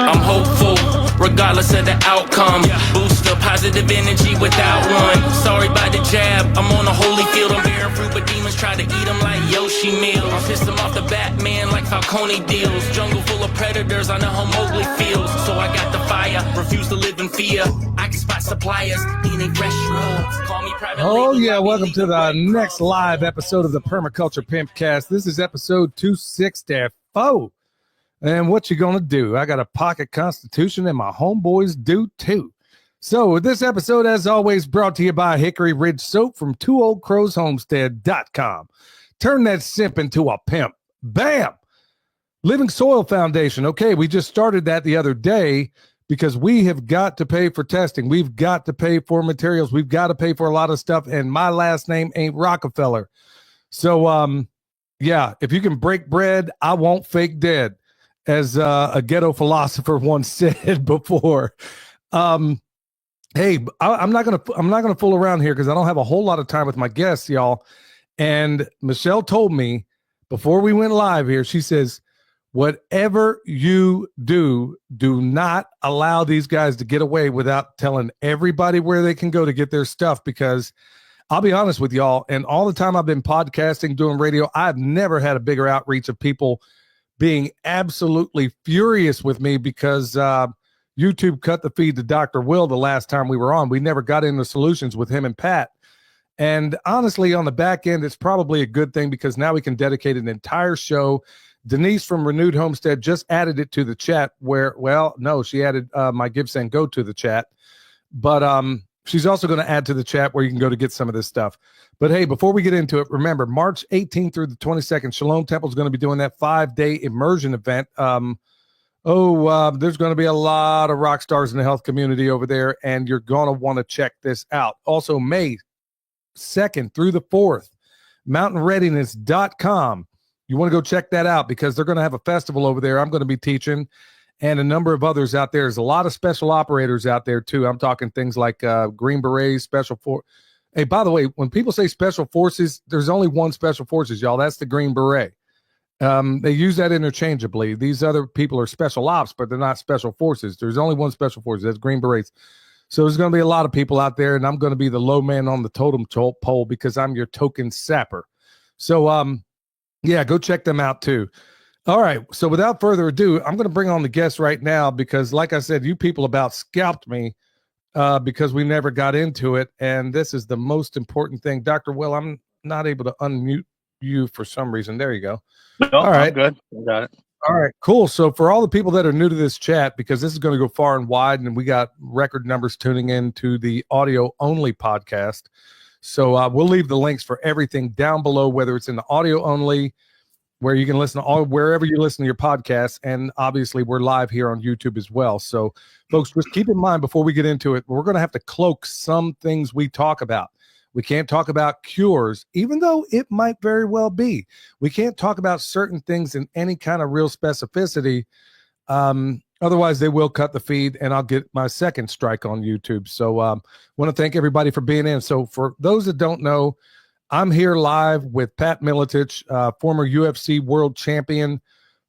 I'm hopeful, regardless of the outcome. Boost the positive energy without one. Sorry about the jab, I'm on a holy field. I'm bearing fruit, but demons try to eat them like Yoshi meals. I pissed them off the Batman like Falcone deals. Jungle full of predators, I know how Mowgli feels. So I got the fire, refuse to live in fear. I can spot suppliers, eating fresh drugs. Call me private. Oh yeah, welcome to the next live episode of the Permaculture Pimpcast. This is episode 264. And what you gonna do? I got a pocket constitution and my homeboys do too. So this episode, as always, brought to you by Hickory Ridge Soap from twooldcrowshomestead.com. Turn that simp into a pimp. Bam! Living Soil Foundation. Okay, we just started that the other day because we have got to pay for testing. We've got to pay for materials. We've got to pay for a lot of stuff. And my last name ain't Rockefeller. So, yeah, if you can break bread, I won't fake dead, as a ghetto philosopher once said before. Hey, I'm not gonna fool around here because I don't have a whole lot of time with my guests, y'all. And Michelle told me before we went live here, she says, whatever you do, do not allow these guys to get away without telling everybody where they can go to get their stuff. Because I'll be honest with y'all, and all the time I've been podcasting, doing radio, I've never had a bigger outreach of people being absolutely furious with me because YouTube cut the feed to Dr. Will the last time we were on. We never got into solutions with him and Pat. And honestly, on the back end, it's probably a good thing because now we can dedicate an entire show. Denise from Renewed Homestead just added it to the chat where, well, no, she added my GiveSendGo to the chat. But she's also going to add to the chat where you can go to get some of this stuff. But hey, before we get into it, remember, March 18th through the 22nd, Shalom Temple is going to be doing that 5-day immersion event. There's going to be a lot of rock stars in the health community over there, and you're going to want to check this out. Also, May 2nd through the 4th, mountainreadiness.com. You want to go check that out because they're going to have a festival over there. I'm going to be teaching, and a number of others out there. There's a lot of special operators out there, too. I'm talking things like Green Berets, Special Force. Hey, by the way, when people say Special Forces, there's only one Special Forces, y'all. That's the Green Beret. They use that interchangeably. These other people are Special Ops, but they're not Special Forces. There's only one Special Forces. That's Green Berets. So there's going to be a lot of people out there, and I'm going to be the low man on the totem pole because I'm your token sapper. So, yeah, go check them out, too. All right, so without further ado, I'm going to bring on the guest right now because, like I said, you people about scalped me because we never got into it, and this is the most important thing. Dr. Will, I'm not able to unmute you for some reason. There you go. No, all right. I'm good. I got it. All right, cool. So for all the people that are new to this chat, because this is going to go far and wide, and we got record numbers tuning in to the audio-only podcast, so we'll leave the links for everything down below, whether it's in the audio-only, where you can listen to wherever you listen to your podcasts, and obviously we're live here on YouTube as well. So, folks, just keep in mind before we get into it, we're going to have to cloak some things we talk about. We can't talk about cures, even though it might very well be. We can't talk about certain things in any kind of real specificity. Otherwise, they will cut the feed, and I'll get my second strike on YouTube. So want to thank everybody for being in. So for those that don't know, I'm here live with Pat Miletich, former UFC world champion,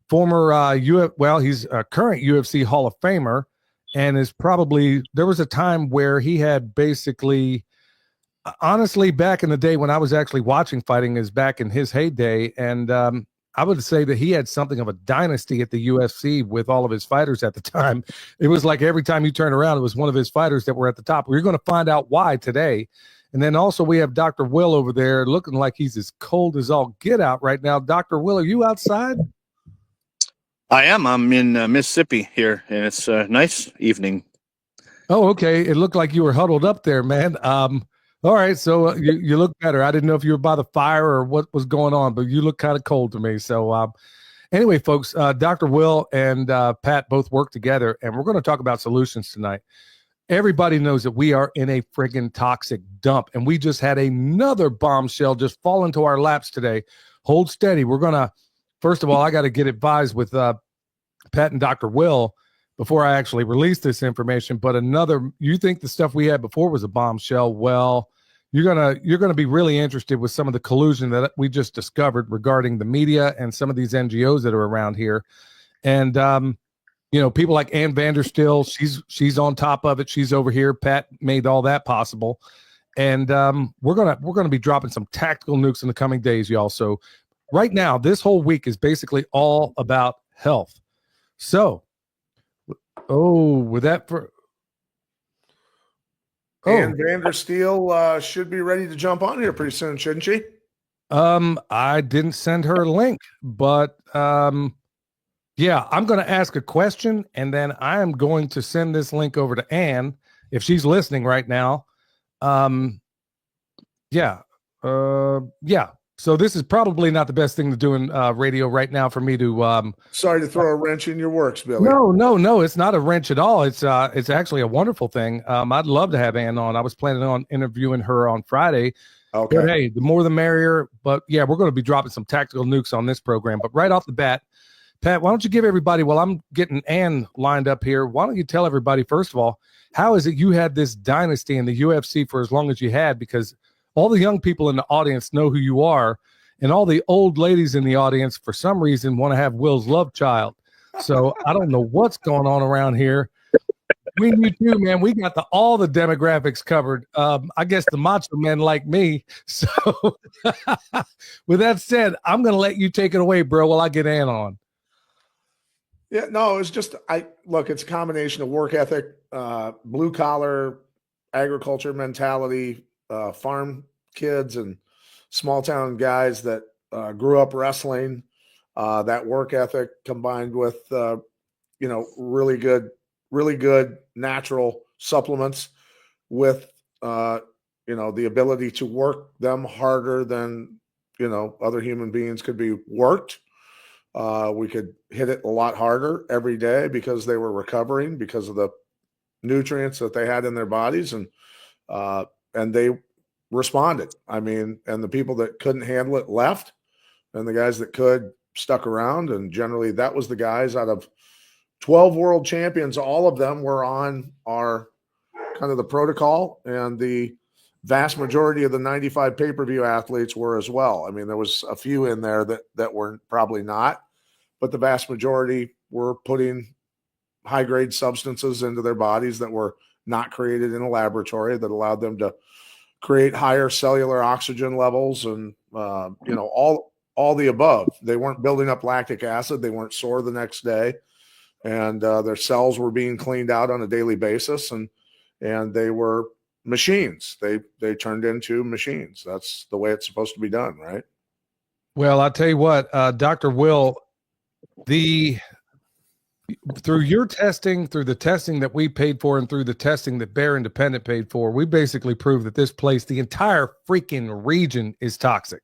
he's a current UFC Hall of Famer, and there was a time where he had basically, honestly, back in the day when I was actually watching fighting is back in his heyday, and I would say that he had something of a dynasty at the UFC with all of his fighters at the time. It was like every time you turn around, it was one of his fighters that were at the top. We're going to find out why today. And then also we have Dr. Will over there looking like he's as cold as all get out right now. Dr. Will, are you outside? I am. I'm in Mississippi here, and it's a nice evening. Oh, okay. It looked like you were huddled up there, man. All right. So you look better. I didn't know if you were by the fire or what was going on, but you look kind of cold to me. So anyway, folks, Dr. Will and Pat both work together, and we're going to talk about solutions tonight. Everybody knows that we are in a friggin' toxic dump, and we just had another bombshell just fall into our laps today. Hold steady. We're going to, first of all, I got to get advised with Pat and Dr. Will before I actually release this information. But you think the stuff we had before was a bombshell? Well, you're gonna be really interested with some of the collusion that we just discovered regarding the media and some of these NGOs that are around here. And you know, people like Ann Vanderstill, she's on top of it. She's over here. Pat made all that possible. And we're gonna be dropping some tactical nukes in the coming days, y'all. So right now, this whole week is basically all about health. So, with that for Ann Vandersteel should be ready to jump on here pretty soon, shouldn't she? I didn't send her a link, but yeah, I'm going to ask a question, and then I am going to send this link over to Ann if she's listening right now. Yeah. So this is probably not the best thing to do in radio right now for me to. Sorry to throw a wrench in your works, Billy. No, it's not a wrench at all. It's actually a wonderful thing. I'd love to have Ann on. I was planning on interviewing her on Friday. Okay. But hey, the more the merrier. But yeah, we're going to be dropping some tactical nukes on this program. But right off the bat, Pat, why don't you give everybody, while I'm getting Ann lined up here, why don't you tell everybody, first of all, how is it you had this dynasty in the UFC for as long as you had? Because all the young people in the audience know who you are, and all the old ladies in the audience, for some reason, want to have Will's love child. So I don't know what's going on around here. Between you two, man, we got all the demographics covered. I guess the macho men like me. So with that said, I'm going to let you take it away, bro, while I get Ann on. Yeah, no, it's just it's a combination of work ethic, blue collar agriculture mentality, farm kids and small town guys that grew up wrestling, that work ethic combined with really good natural supplements with the ability to work them harder than other human beings could be worked. We could hit it a lot harder every day because they were recovering because of the nutrients that they had in their bodies, and they responded. I mean, and the people that couldn't handle it left, and the guys that could stuck around. And generally, that was the guys out of 12 world champions. All of them were on our kind of the protocol, and the vast majority of the 95 pay-per-view athletes were as well. I mean, there was a few in there that were probably not, but the vast majority were putting high-grade substances into their bodies that were not created in a laboratory, that allowed them to create higher cellular oxygen levels and, all the above. They weren't building up lactic acid. They weren't sore the next day, and their cells were being cleaned out on a daily basis, and they were machines. They turned into machines. That's the way it's supposed to be done, right? Well, I'll tell you what, Dr. Will, through your testing, through the testing that we paid for, and through the testing that Bear Independent paid for, we basically proved that this place, the entire freaking region, is toxic.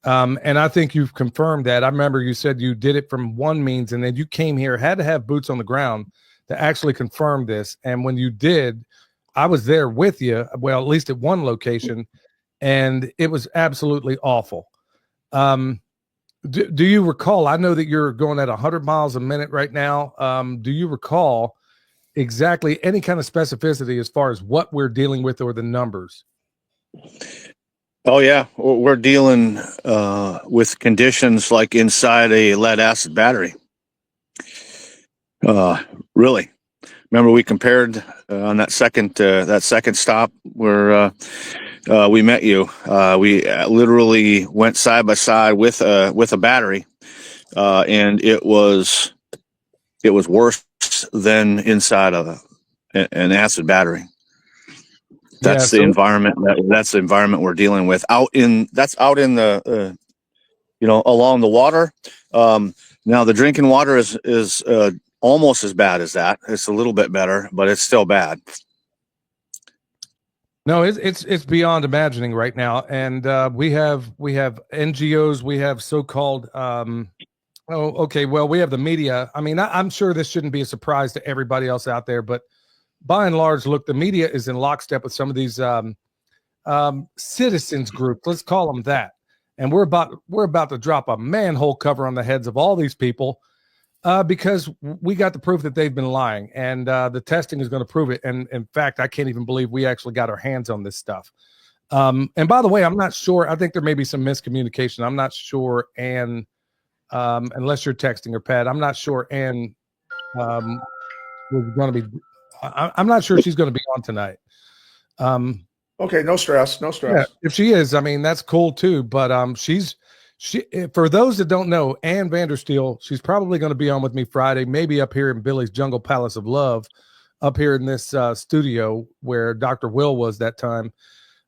And I think you've confirmed that. I remember you said you did it from one means, and then you came here, had to have boots on the ground to actually confirm this. And when you did, I was there with you, well, at least at one location, and it was absolutely awful. Do you recall, I know that you're going at 100 miles a minute right now. Do you recall exactly any kind of specificity as far as what we're dealing with or the numbers? Oh, yeah. We're dealing with conditions like inside a lead acid battery. Really. Remember, we compared on that second stop where we met you. We literally went side by side with a battery, and it was worse than inside of an acid battery. That's the environment. That's the environment we're dealing with out in the along the water. Now the drinking water is almost as bad as that. It's a little bit better, but it's still bad. No, it's beyond imagining right now. And we have NGOs, we have so-called we have the media. I mean, I'm sure this shouldn't be a surprise to everybody else out there, but by and large, look, the media is in lockstep with some of these citizens groups. Let's call them that. And we're about to drop a manhole cover on the heads of all these people because we got the proof that they've been lying, and the testing is going to prove it. And in fact, I can't even believe we actually got our hands on this stuff. And by the way, I'm not sure. I think there may be some miscommunication. I'm not sure, Ann, unless you're texting or Pat, I'm not sure Ann was going to be. I'm not sure she's going to be on tonight. Okay, no stress, no stress. Yeah, if she is, I mean, that's cool too. But she for those that don't know, Ann Vandersteel, she's probably going to be on with me Friday, maybe up here in Billy's Jungle Palace of Love, up here in this studio where Dr. Will was that time.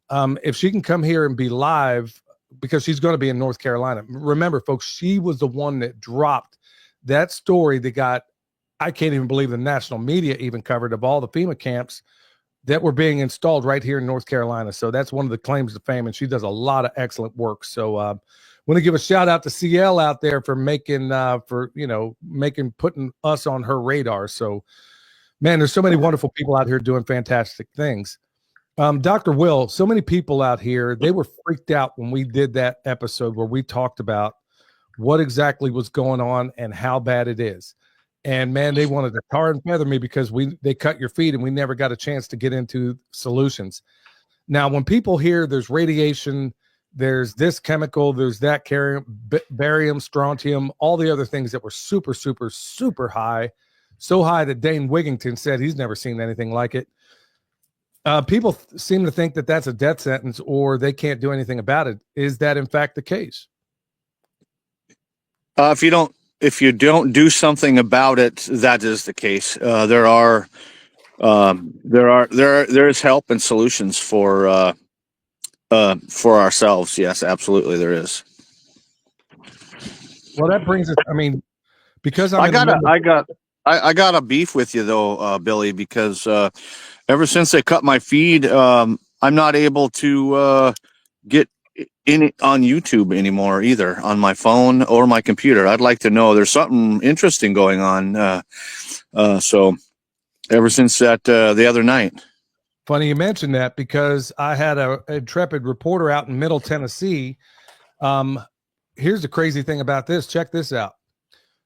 If she can come here and be live, because she's going to be in North Carolina. Remember, folks, she was the one that dropped that story that got, I can't even believe the national media even covered, of all the FEMA camps that were being installed right here in North Carolina. So that's one of the claims to fame, and she does a lot of excellent work. So want to give a shout out to CL out there for putting us on her radar. So, man, there's so many wonderful people out here doing fantastic things. Dr. Will, so many people out here, they were freaked out when we did that episode where we talked about what exactly was going on and how bad it is. And man, they wanted to tar and feather me because they cut your feed and we never got a chance to get into solutions. Now, when people hear there's radiation, there's this chemical, there's that barium, strontium, all the other things that were super, super, super high, so high that Dane Wigington said he's never seen anything like it. People seem to think that that's a death sentence or they can't do anything about it. Is that in fact the case? If you don't do something about it, that is the case. There is help and solutions for ourselves. Yes, absolutely, there is. Well, that brings us. I mean, because I got a beef with you though, Billy, because ever since they cut my feed, I'm not able to get in on YouTube anymore either, on my phone or my computer. I'd like to know, there's something interesting going on. So ever since that the other night. Funny you mentioned that, because I had a intrepid reporter out in Middle Tennessee. Here's the crazy thing about this. Check this out.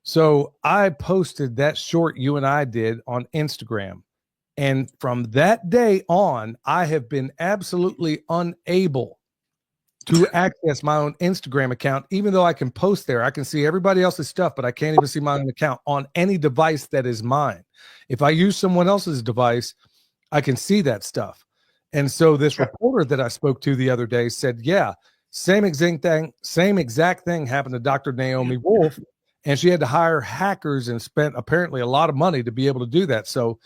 So I posted that short you and I did on Instagram. And from that day on, I have been absolutely unable to access my own Instagram account, even though I can post there. I can see everybody else's stuff, but I can't even see my own account on any device that is mine. If I use someone else's device, I can see that stuff. And so this reporter that I spoke to the other day said, yeah, same exact thing happened to Dr. Naomi Wolf. And she had to hire hackers and spent apparently a lot of money to be able to do that. So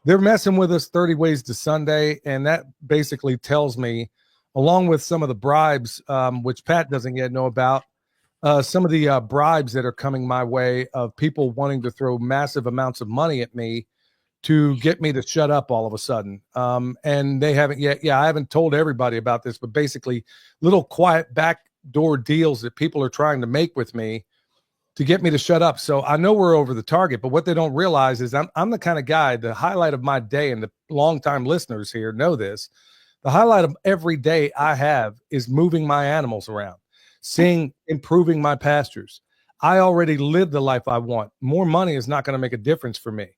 they're messing with us 30 ways to Sunday. And that basically tells me, along with some of the bribes, which Pat doesn't yet know about, some of the bribes that are coming my way of people wanting to throw massive amounts of money at me to get me to shut up all of a sudden. And they haven't yet. Yeah, I haven't told everybody about this, but basically little quiet backdoor deals that people are trying to make with me to get me to shut up. So I know we're over the target, but what they don't realize is I'm the kind of guy, the highlight of my day, and the longtime listeners here know this, the highlight of every day I have is moving my animals around, improving my pastures. I already live the life I want. More money is not going to make a difference for me.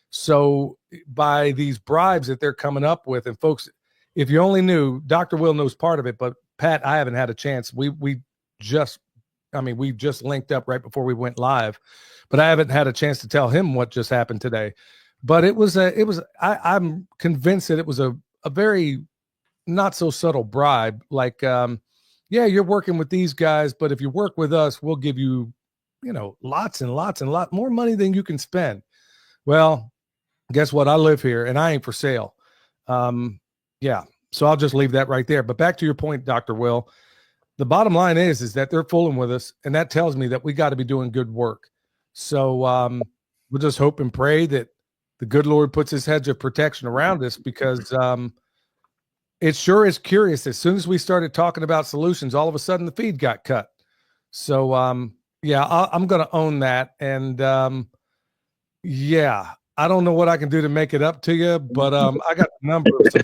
So by these bribes that they're coming up with, and folks, if you only knew, Dr. Will knows part of it, but Pat, I haven't had a chance. We just linked up right before we went live, but I haven't had a chance to tell him what just happened today. But I'm convinced that it was a very not so subtle bribe. Like, yeah, you're working with these guys, but if you work with us, we'll give you, lots and lots and lot more money than you can spend. Well, guess what? I live here and I ain't for sale. Yeah. So I'll just leave that right there. But back to your point, Dr. Will, the bottom line is that they're fooling with us. And that tells me that we got to be doing good work. So we'll just hope and pray that the good Lord puts his hedge of protection around us, because it sure is curious. As soon as we started talking about solutions, all of a sudden the feed got cut. So yeah, I'm going to own that. And yeah, I don't know what I can do to make it up to you, but I got a number of some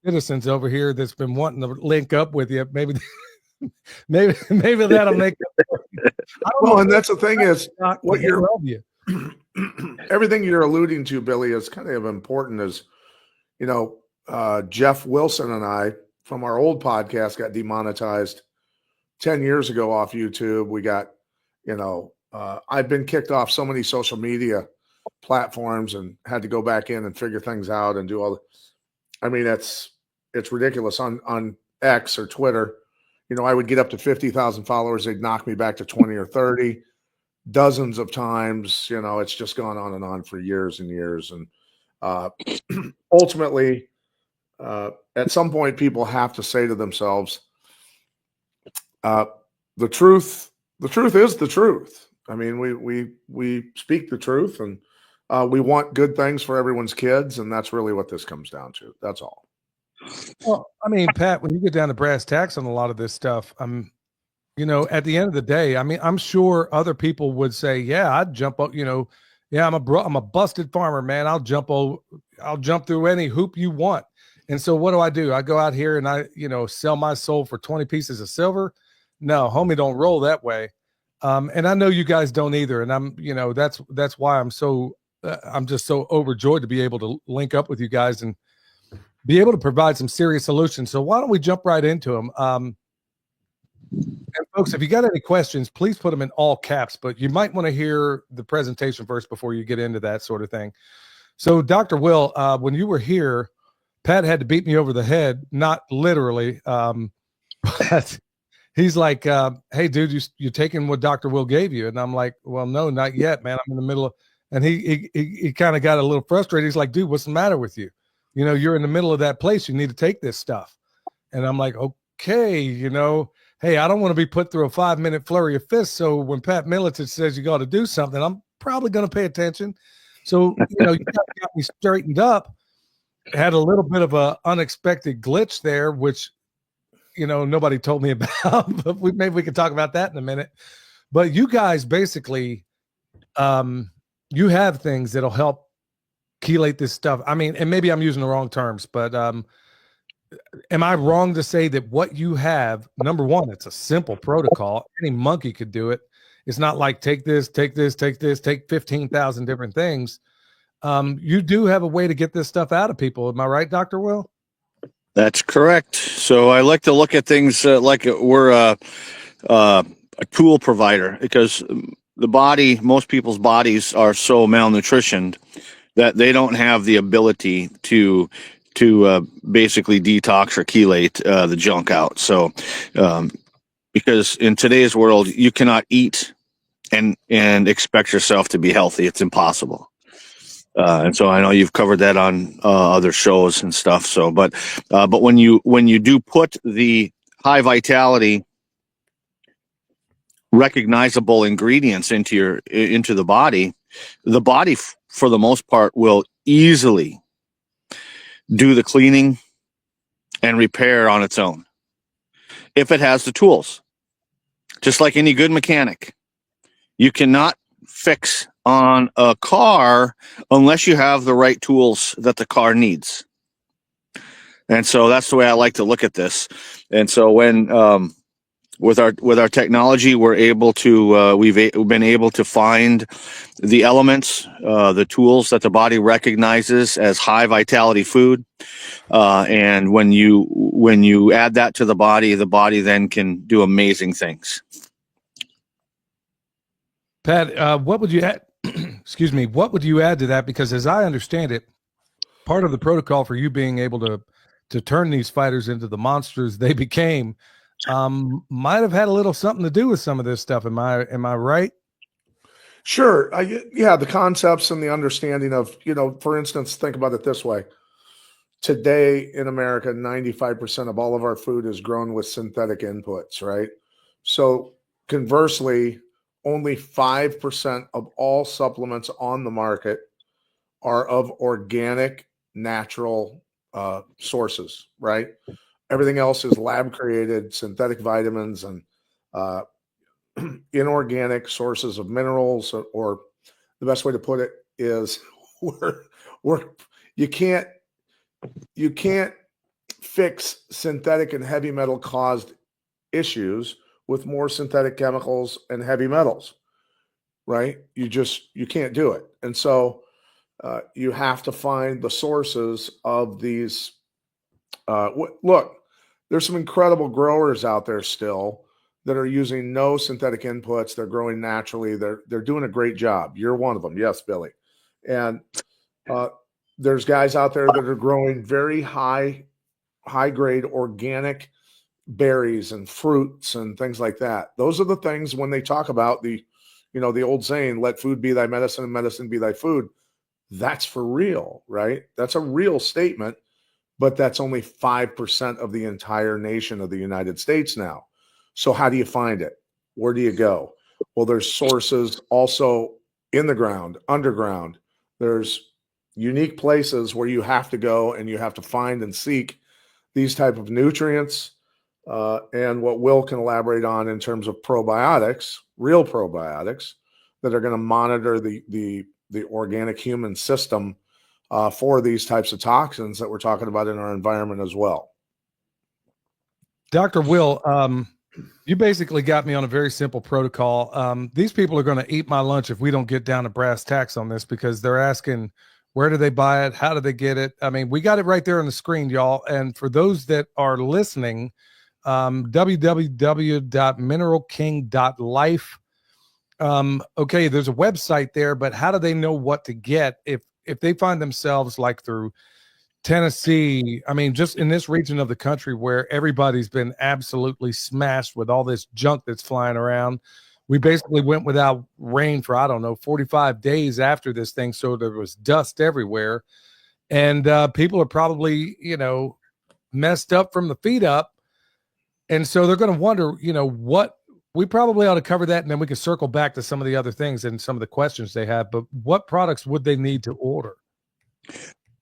citizens over here that's been wanting to link up with you. Maybe that'll make it. Well, and that's the thing is, what everything you're alluding to, Billy, is kind of important. As Jeff Wilson and I from our old podcast got demonetized 10 years ago off YouTube. We got, I've been kicked off so many social media platforms and had to go back in and figure things out and do all the, I mean, it's ridiculous on X or Twitter. You know, I would get up to 50,000 followers. They'd knock me back to 20 or 30 dozens of times. You know, it's just gone on and on for years and years. And ultimately, at some point, people have to say to themselves, the truth is the truth. I mean, we speak the truth, and we want good things for everyone's kids, and that's really what this comes down to. That's all. Well, I mean, Pat, when you get down to brass tacks on a lot of this stuff, you know, at the end of the day, I mean, I'm sure other people would say, yeah, I'd jump up, you know, yeah, I'm a busted farmer, man. I'll jump through any hoop you want. And so what do? I go out here and I, you know, sell my soul for 20 pieces of silver. No, homie, don't roll that way. And I know you guys don't either. And I'm, you know, that's why I'm just so overjoyed to be able to link up with you guys and be able to provide some serious solutions. So why don't we jump right into them? And folks, if you got any questions, please put them in all caps, but you might want to hear the presentation first before you get into that sort of thing. So Dr. Will, when you were here, Pat had to beat me over the head, not literally, but he's like, hey, dude, you're taking what Dr. Will gave you. And I'm like, well, no, not yet, man. I'm in the middle of, and he kind of got a little frustrated. He's like, dude, what's the matter with you? You know, you're in the middle of that place. You need to take this stuff. And I'm like, okay, you know, hey, I don't want to be put through a 5-minute flurry of fists. So when Pat Miletich says you got to do something, I'm probably going to pay attention. So, you know, you got me straightened up. Had a little bit of a unexpected glitch there, which, you know, nobody told me about, but maybe we can talk about that in a minute. But you guys basically, you have things that'll help chelate this stuff. I mean, and maybe I'm using the wrong terms, but am I wrong to say that what you have, number one, it's a simple protocol. Any monkey could do it. It's not like take this, take 15,000 different things. You do have a way to get this stuff out of people. Am I right, Dr. Will? That's correct. So I like to look at things like we're a tool provider, because the body, most people's bodies are so malnutritioned that they don't have the ability to basically detox or chelate the junk out. So because in today's world, you cannot eat and expect yourself to be healthy. It's impossible. And so I know you've covered that on other shows and stuff. So, but when you do put the high vitality, recognizable ingredients into the body for the most part will easily do the cleaning and repair on its own if it has the tools. Just like any good mechanic, you cannot fix on a car unless you have the right tools that the car needs. And so that's the way I like to look at this. And so when with our technology, we're able to we've been able to find the elements, the tools that the body recognizes as high vitality food, and when you add that to the body then can do amazing things. Pat, what would you add? Excuse me. What would you add to that? Because as I understand it, part of the protocol for you being able to turn these fighters into the monsters they became might have had a little something to do with some of this stuff. Am I right? Sure. Yeah, the concepts and the understanding of, you know, for instance, think about it this way. Today in America, 95% of all of our food is grown with synthetic inputs, right? So conversely, only 5% of all supplements on the market are of organic, natural sources, right? Everything else is lab created, synthetic vitamins and inorganic sources of minerals, or the best way to put it is you can't fix synthetic and heavy metal caused issues with more synthetic chemicals and heavy metals, right? You can't do it. And so you have to find the sources of these. Look, there's some incredible growers out there still that are using no synthetic inputs. They're growing naturally. They're doing a great job. You're one of them. Yes, Billy. And there's guys out there that are growing very high grade organic berries and fruits and things like that. Those are the things when they talk about the old saying, let food be thy medicine and medicine be thy food. That's for real, right? That's a real statement, but that's only 5% of the entire nation of the United States now. So how do you find it? Where do you go? Well, there's sources also in the ground, underground. There's unique places where you have to go and you have to find and seek these type of nutrients, and what Will can elaborate on in terms of probiotics, real probiotics that are going to monitor the organic human system for these types of toxins that we're talking about in our environment as well. Dr. Will, you basically got me on a very simple protocol. These people are going to eat my lunch if we don't get down to brass tacks on this, because they're asking, where do they buy it? How do they get it? I mean, we got it right there on the screen, y'all. And for those that are listening, www.mineralking.life. Okay, there's a website there, but how do they know what to get if they find themselves like through Tennessee, I mean, just in this region of the country where everybody's been absolutely smashed with all this junk that's flying around? We basically went without rain for, 45 days after this thing. So there was dust everywhere. And people are probably, messed up from the feet up. And so they're going to wonder, what we probably ought to cover that. And then we can circle back to some of the other things and some of the questions they have. But what products would they need to order?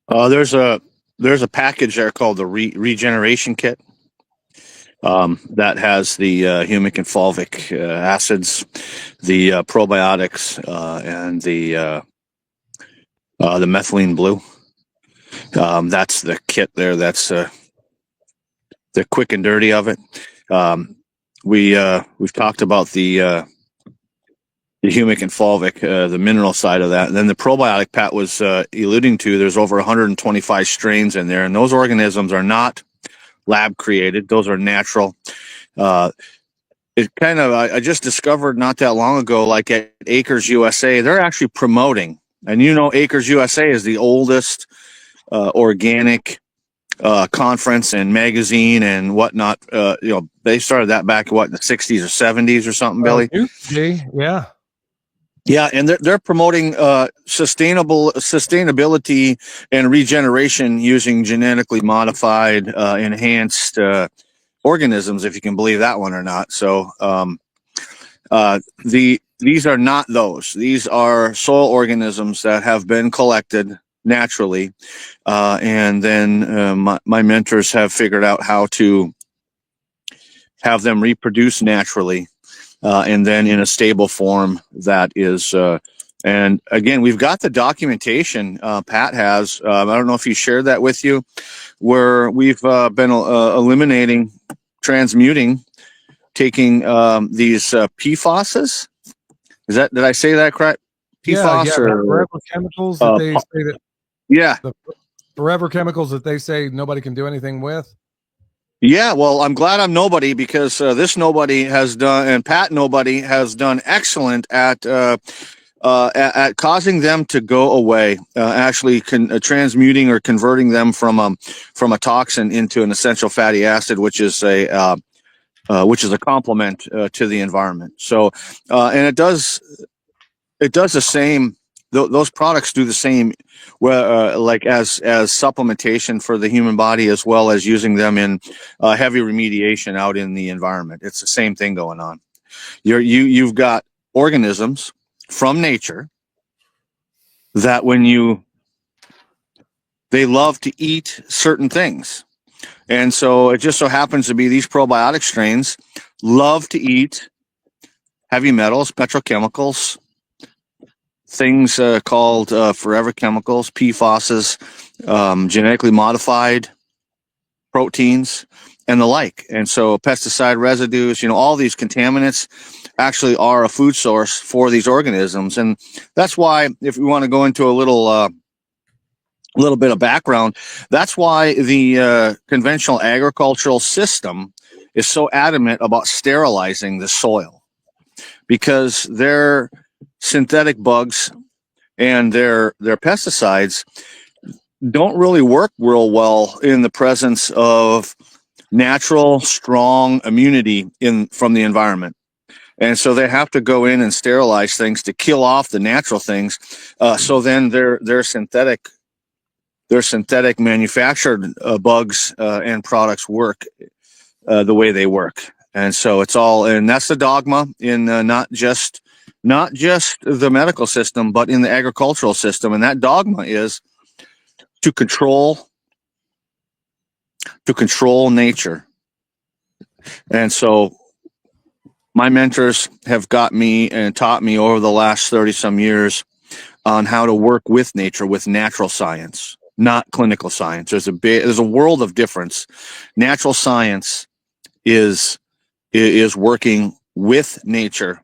There's a package there called the regeneration kit. That has the humic and fulvic acids, the probiotics, and the methylene blue. That's the kit there. That's the quick and dirty of it. We've talked about the humic and fulvic, the mineral side of that. And then the probiotic Pat was alluding to, there's over 125 strains in there, and those organisms are not lab created. Those are natural. It kind of, I just discovered not that long ago, like at Acres USA, they're actually promoting, and Acres USA is the oldest organic conference and magazine and whatnot. They started that back in the 60s or 70s or something, Billy. Yeah. Yeah, and they're promoting sustainability and regeneration using genetically modified, enhanced organisms, if you can believe that one or not. So these are not those. These are soil organisms that have been collected naturally, and then my mentors have figured out how to have them reproduce naturally. And then in a stable form that is, and again, we've got the documentation Pat has. I don't know if he shared that with you, where we've been eliminating, transmuting, taking these PFASs. Did I say that correct? PFAS or forever chemicals that they say that. Yeah, the forever chemicals that they say nobody can do anything with. Yeah, well, I'm glad I'm nobody, because this nobody has done, and Pat nobody has done excellent at causing them to go away, actually transmuting or converting them from a toxin into an essential fatty acid, which is a complement to the environment. So, and it does the same. Those products do the same, like as supplementation for the human body, as well as using them in heavy remediation out in the environment. It's the same thing going on. You've got organisms from nature that they love to eat certain things, and so it just so happens to be these probiotic strains love to eat heavy metals, petrochemicals, things called forever chemicals, PFASs, genetically modified proteins, and the like. And so pesticide residues, all these contaminants actually are a food source for these organisms. And that's why, if we want to go into a little bit of background, that's why the conventional agricultural system is so adamant about sterilizing the soil, because they're synthetic bugs and their pesticides don't really work real well in the presence of natural, strong immunity from the environment. And so they have to go in and sterilize things to kill off the natural things. So then their synthetic manufactured bugs and products work the way they work. And so and that's the dogma in not just the medical system, but in the agricultural system. And that dogma is to control nature. And so my mentors have got me and taught me over the last 30 some years on how to work with nature, with natural science, not clinical science. There's a world of difference. Natural science is working with nature,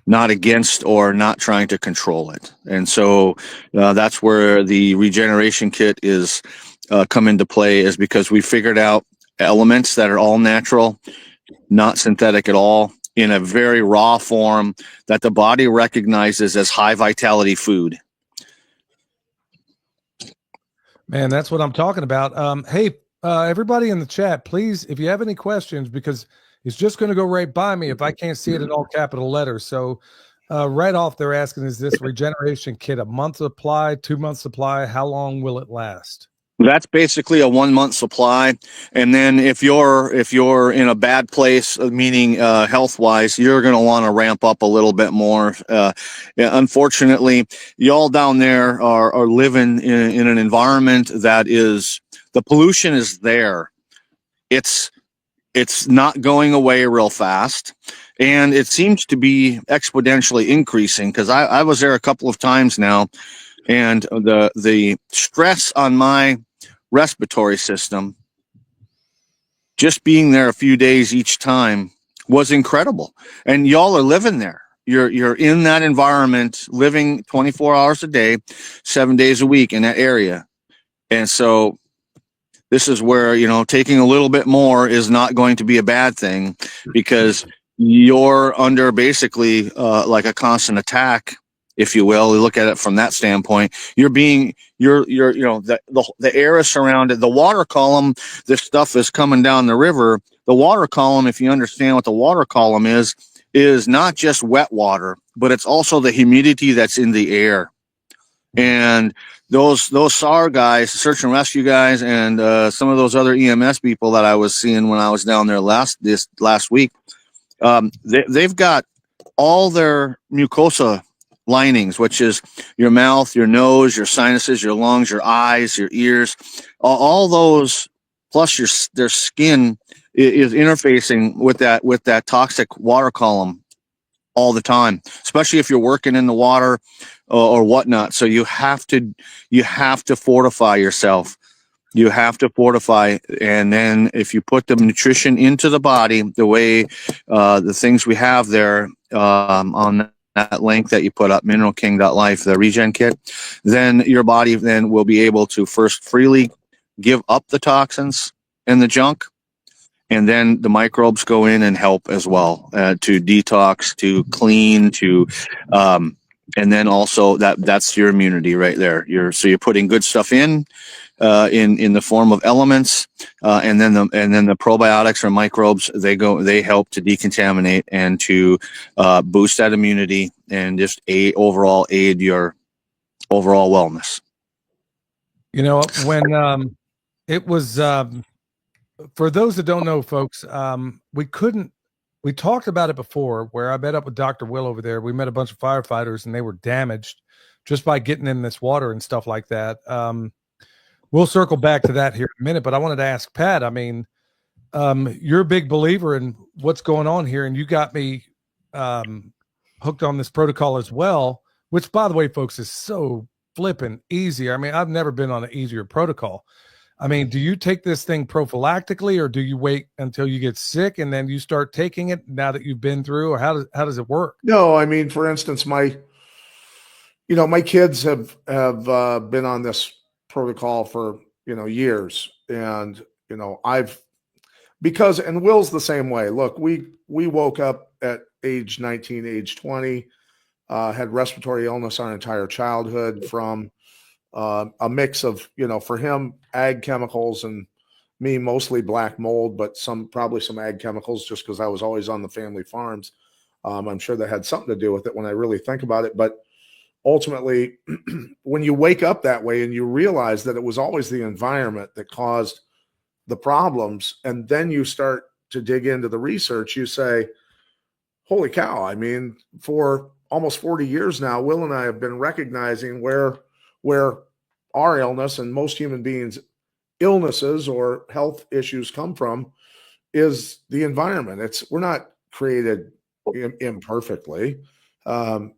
not against or not trying to control it. And so that's where the regeneration kit is come into play, is because we figured out elements that are all natural, not synthetic at all, in a very raw form that the body recognizes as high vitality food. Man, that's what I'm talking about. Hey, everybody in the chat, please, if you have any questions, because it's just going to go right by me if I can't see it in all capital letters. So right off, they're asking, is this regeneration kit a month supply, 2 month supply? How long will it last? That's basically a 1 month supply. And then if you're in a bad place, meaning health wise, you're going to want to ramp up a little bit more. Unfortunately, y'all down there are living in an environment that the pollution is there. It's not going away real fast. And it seems to be exponentially increasing, because I was there a couple of times now, and the stress on my respiratory system, just being there a few days each time, was incredible. And y'all are living there. You're in that environment, living 24 hours a day, 7 days a week in that area. And so this is where, taking a little bit more is not going to be a bad thing, because you're under basically like a constant attack, if you will. You look at it from that standpoint. The air is surrounded. The water column, this stuff is coming down the river. The water column, if you understand what the water column is not just wet water, but it's also the humidity that's in the air. And those SAR guys, search and rescue guys, and some of those other EMS people that I was seeing when I was down there last week, they've got all their mucosa linings, which is your mouth, your nose, your sinuses, your lungs, your eyes, your ears, all those, plus their skin is interfacing with that toxic water column all the time, especially if you're working in the water or whatnot. So you have to fortify yourself. You have to fortify, and then if you put the nutrition into the body, the way the things we have there on that link that you put up, mineralking.life, the regen kit, then your body then will be able to first freely give up the toxins and the junk, and then the microbes go in and help as well to detox, to clean, to and then also that's your immunity right there. You're putting good stuff in the form of elements, and then the probiotics or microbes, they help to decontaminate and to boost that immunity and just aid your overall wellness. When it was for those that don't know, folks, we talked about it before, where I met up with Dr. Will over there. We met a bunch of firefighters, and they were damaged just by getting in this water and stuff like that. We'll circle back to that here in a minute, but I wanted to ask Pat, you're a big believer in what's going on here, and you got me hooked on this protocol as well, which, by the way, folks, is so flipping easy. I've never been on an easier protocol. Do you take this thing prophylactically, or do you wait until you get sick and then you start taking it now that you've been through, or how does it work? No, for instance, my kids have been on this protocol for, years. And, and Will's the same way. Look, we woke up at age 19, age 20. had respiratory illness our entire childhood from a mix of, for him, ag chemicals, and me mostly black mold, but probably some ag chemicals just because I was always on the family farms. I'm sure that had something to do with it when I really think about it. But ultimately, when you wake up that way and you realize that it was always the environment that caused the problems, and then you start to dig into the research, you say, holy cow. I mean, for almost 40 years now, Will and I have been recognizing where our illness and most human beings' illnesses or health issues come from is the environment. We're not created imperfectly, and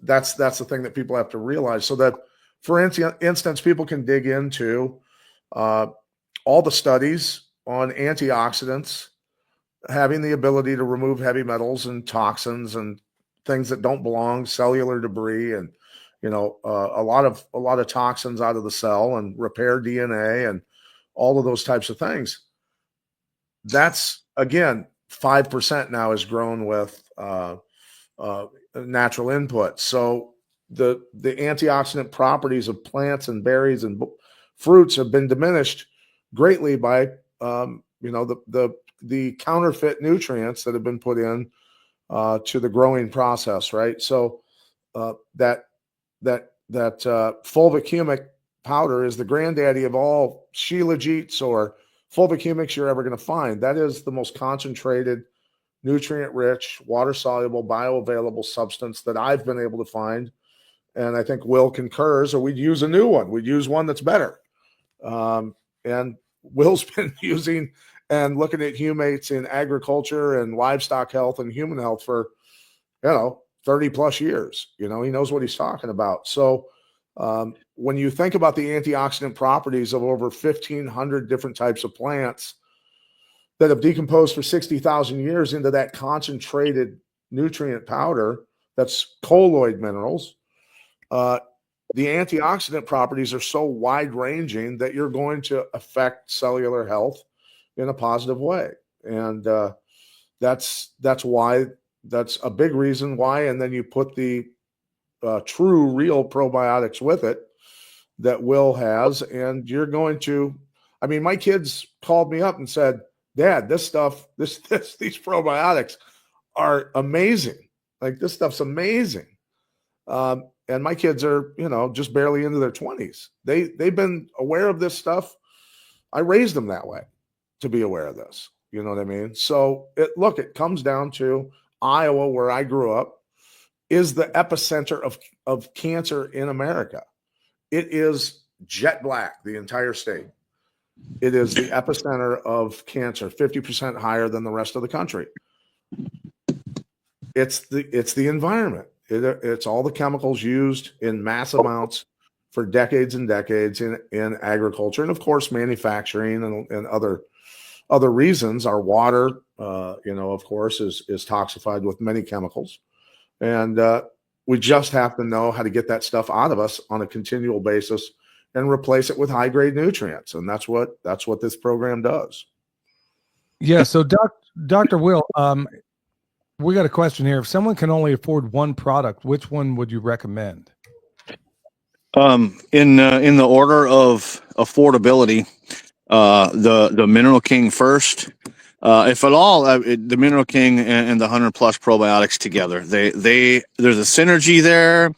that's the thing that people have to realize. So that, for instance, people can dig into all the studies on antioxidants having the ability to remove heavy metals and toxins and things that don't belong, cellular debris, and a lot of toxins out of the cell, and repair DNA and all of those types of things. That's, again, 5% now is grown with natural input. So the antioxidant properties of plants and berries and fruits have been diminished greatly by the counterfeit nutrients that have been put in to the growing process, right? So that fulvic humic powder is the granddaddy of all shilajits or fulvic humics you're ever going to find. That is the most concentrated, nutrient-rich, water-soluble, bioavailable substance that I've been able to find. And I think Will concurs, or we'd use a new one. We'd use one that's better. And Will's been using and looking at humates in agriculture and livestock health and human health for, 30 plus years. He knows what he's talking about. So when you think about the antioxidant properties of over 1,500 different types of plants that have decomposed for 60,000 years into that concentrated nutrient powder, that's colloid minerals, the antioxidant properties are so wide ranging that you're going to affect cellular health in a positive way. And that's a big reason why. And then you put the true, real probiotics with it that Will has, and you're going to, my kids called me up and said, Dad, this stuff, these probiotics are amazing. Like, this stuff's amazing. And my kids are, just barely into their 20s. They've been aware of this stuff. I raised them that way to be aware of this. You know what I mean? So it comes down to Iowa, where I grew up, is the epicenter of cancer in America. It is jet black, the entire state. It is the epicenter of cancer, 50% higher than the rest of the country. It's the environment. It's all the chemicals used in mass amounts for decades and decades in agriculture, and of course manufacturing and other reasons. Our water, of course, is toxified with many chemicals, and we just have to know how to get that stuff out of us on a continual basis and replace it with high grade nutrients, and that's what this program does. Yeah. So, Dr. Will, we got a question here. If someone can only afford one product, which one would you recommend? In the order of affordability, the Mineral King first. If at all, the Mineral King and the 100+ probiotics together, there's a synergy there.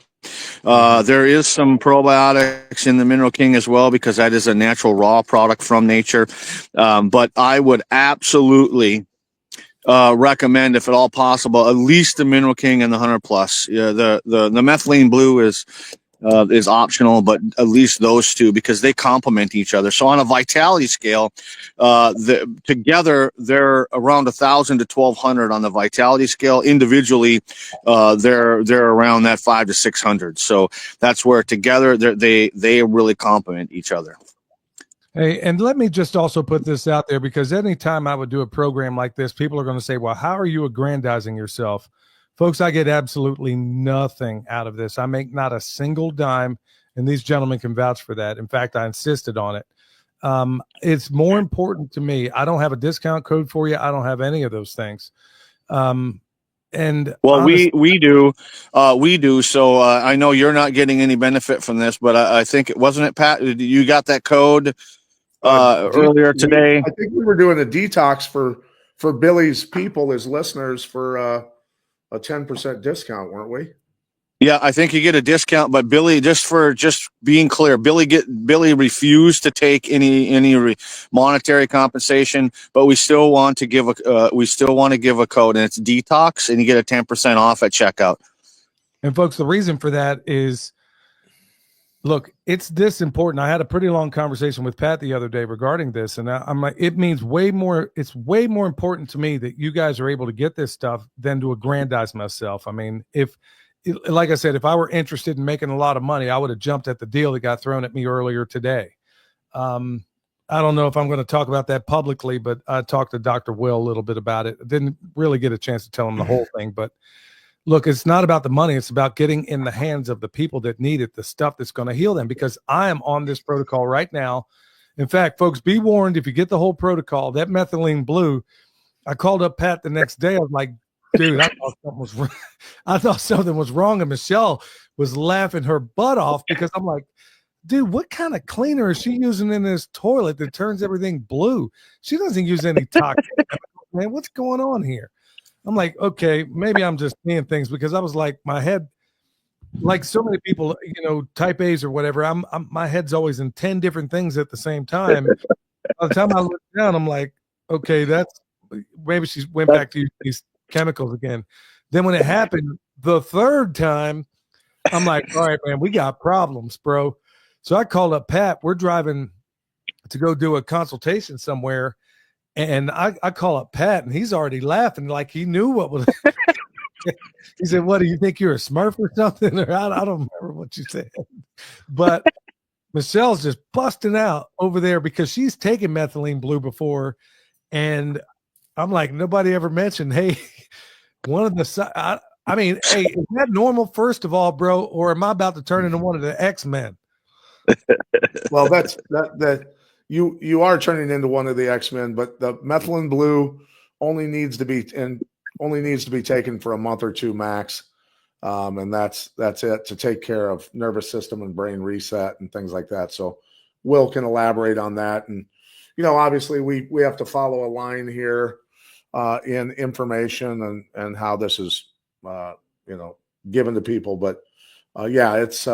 There is some probiotics in the Mineral King as well, because that is a natural raw product from nature. But I would absolutely recommend, if at all possible, at least the Mineral King and the 100+. Yeah, the methylene blue is optional, but at least those two, because they complement each other. So on a vitality scale, together they're around 1,000 to 1,200 on the vitality scale. Individually, they're around that 500 to 600. So that's where together they really complement each other. Hey, and let me just also put this out there, because anytime I would do a program like this, people are going to say, well, how are you aggrandizing yourself? Folks, I get absolutely nothing out of this. I make not a single dime, and these gentlemen can vouch for that. In fact, I insisted on it. It's more important to me. I don't have a discount code for you. I don't have any of those things. And Well, we do. So I know you're not getting any benefit from this, but I think it wasn't it, Pat. You got that code earlier today. I think we were doing a detox for Billy's people, his listeners, for a 10% discount, weren't we? Yeah, I think you get a discount, but Billy, just being clear, Billy refused to take any monetary compensation, but we still want to give a code, and it's detox, and you get a 10% off at checkout. And folks, the reason for that is, look, it's this important. I had a pretty long conversation with Pat the other day regarding this, and I'm like, it means way more. It's way more important to me that you guys are able to get this stuff than to aggrandize myself. I mean, like I said, if I were interested in making a lot of money, I would have jumped at the deal that got thrown at me earlier today. I don't know if I'm going to talk about that publicly, but I talked to Dr. Will a little bit about it. I didn't really get a chance to tell him the whole thing, but look, it's not about the money. It's about getting in the hands of the people that need it, the stuff that's going to heal them, because I am on this protocol right now. In fact, folks, be warned, if you get the whole protocol, that methylene blue, I called up Pat the next day. I was like, dude, I thought something was wrong. And Michelle was laughing her butt off because I'm like, dude, what kind of cleaner is she using in this toilet that turns everything blue? She doesn't use any toxic. Man, what's going on here? I'm like, okay, maybe I'm just seeing things, because I was like, my head, like so many people, type A's or whatever, my head's always in 10 different things at the same time. By the time I look down, I'm like, okay, maybe she went back to use these chemicals again. Then when it happened the third time, I'm like, all right, man, we got problems, bro. So I called up Pat. We're driving to go do a consultation somewhere, and I call up Pat, and he's already laughing like he knew what was. He said, "What do you think, you're a Smurf or something?" Or I don't remember what you said, but Michelle's just busting out over there because she's taken methylene blue before, and I'm like, nobody ever mentioned, hey, one of the, I mean, hey, is that normal, first of all, bro, or am I about to turn into one of the X-Men? Well, that you are turning into one of the X-Men, but the methylene blue only needs to be taken for a month or two max. And that's it, to take care of nervous system and brain reset and things like that. So Will can elaborate on that. And, obviously we have to follow a line here in information and how this is, given to people. But yeah, it's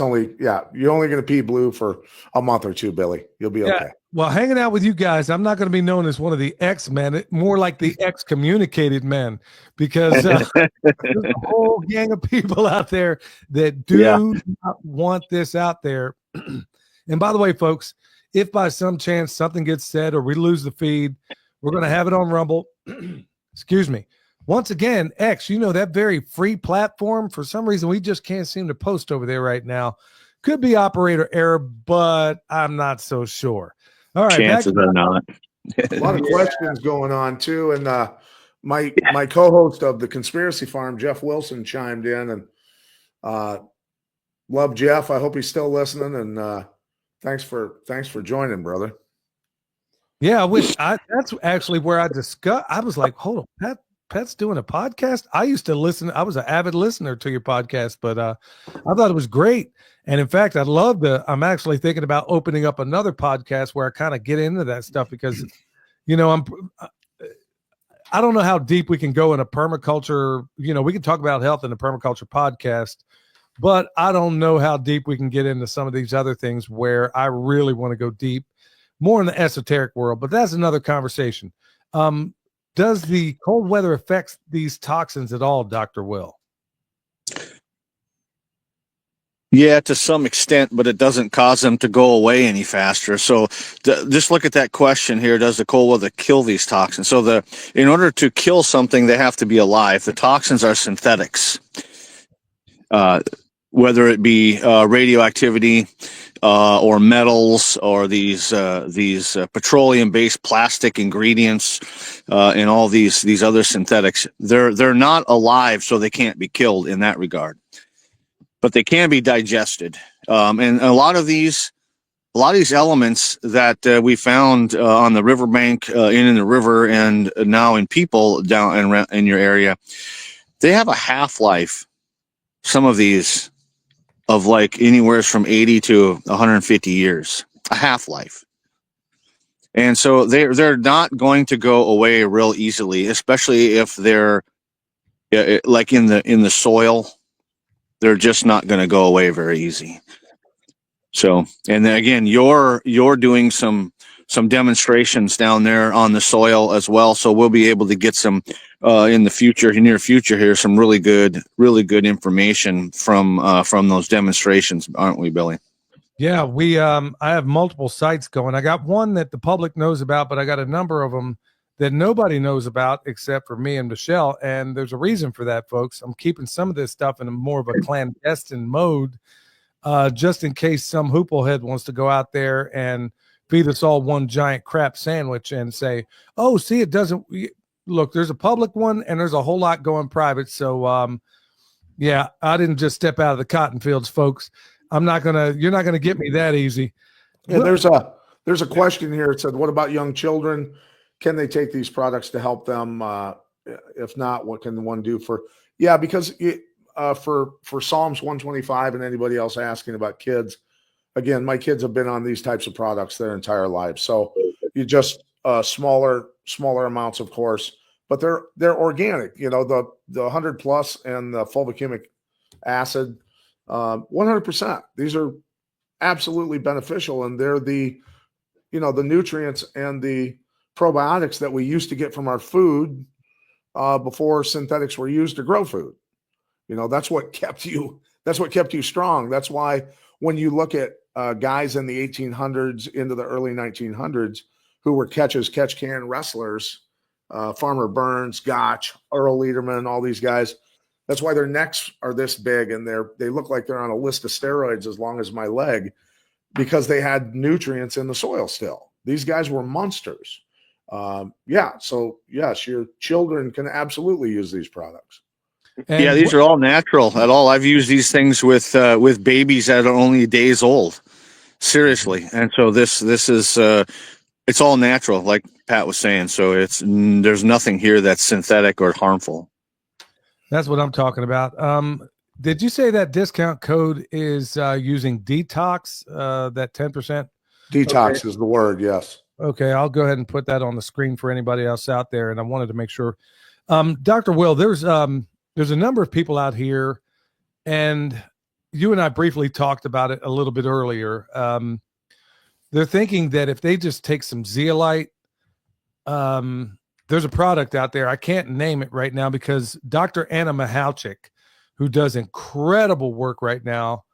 only, you're only going to pee blue for a month or two, Billy. You'll be okay. Well, hanging out with you guys, I'm not going to be known as one of the X-Men, more like the excommunicated men, because there's a whole gang of people out there that do not want this out there. And by the way, folks, if by some chance something gets said or we lose the feed, we're going to have it on Rumble. Excuse me. Once again, X, that very free platform, for some reason, we just can't seem to post over there right now. Could be operator error, but I'm not so sure. All right. Chances are not. A lot of questions going on too. And my co-host of the Conspiracy Farm, Jeff Wilson, chimed in, and love Jeff. I hope he's still listening. And thanks for joining, brother. Yeah, that's actually where I was like, hold on, Pat's doing a podcast. I used to listen. I was an avid listener to your podcast, but I thought it was great. And in fact, I'm actually thinking about opening up another podcast where I kind of get into that stuff, because, I don't know how deep we can go in a permaculture. We can talk about health in a permaculture podcast, but I don't know how deep we can get into some of these other things where I really want to go deep, more in the esoteric world, but that's another conversation. Does the cold weather affect these toxins at all, Dr. Will? Yeah, to some extent, but it doesn't cause them to go away any faster. So just look at that question here. Does the cold weather kill these toxins? So in order to kill something, they have to be alive. The toxins are synthetics, whether it be radioactivity or metals or these petroleum-based plastic ingredients and all these other synthetics. They're not alive, so they can't be killed in that regard. But they can be digested. And a lot of these a lot of these elements that we found on the riverbank, in the river, and now in people down in your area, they have a half-life. Some of these of like anywhere from 80 to 150 years, a half-life. And so they're not going to go away real easily, especially if they're like in the soil. They're just not going to go away very easy. So, and then again, you're doing some demonstrations down there on the soil as well. So we'll be able to get some in the future, near future here, some really good information from those demonstrations, aren't we, Billy? Yeah, I have multiple sites going. I got one that the public knows about, but I got a number of them that nobody knows about except for me and Michelle. And there's a reason for that, folks. I'm keeping some of this stuff in a more of a clandestine mode, just in case some hooplehead wants to go out there and feed us all one giant crap sandwich and say, oh, see, it doesn't look, there's a public one and there's a whole lot going private. So, yeah, I didn't just step out of the cotton fields, folks. You're not gonna get me that easy. Yeah, there's a question here. It said, what about young children? Can they take these products to help them? If not, what can one do for? Yeah, because for Psalms 125 and anybody else asking about kids, again, my kids have been on these types of products their entire lives. So you just smaller amounts, of course, but they're organic. You know, the 100 plus and the fulvicumic acid. 100%. These are absolutely beneficial, and they're the nutrients and the probiotics that we used to get from our food before synthetics were used to grow food. You know, that's what kept you strong. That's why when you look at guys in the 1800s into the early 1900s who were catch-can wrestlers, Farmer Burns, Gotch, Earl Lederman, all these guys. That's why their necks are this big and they look like they're on a list of steroids as long as my leg, because they had nutrients in the soil still. These guys were monsters. So yes, your children can absolutely use these products. And yeah, these are all natural at all. I've used these things with babies that are only days old. Seriously. And so this is it's all natural, like Pat was saying. So there's nothing here that's synthetic or harmful. That's what I'm talking about. Did you say that discount code is using detox, that 10%? Detox is the word, yes. Okay, I'll go ahead and put that on the screen for anybody else out there. And I wanted to make sure. Dr. Will, there's a number of people out here, and you and I briefly talked about it a little bit earlier. They're thinking that if they just take some zeolite, there's a product out there. I can't name it right now because Dr. Anna Mihalchik, who does incredible work right now,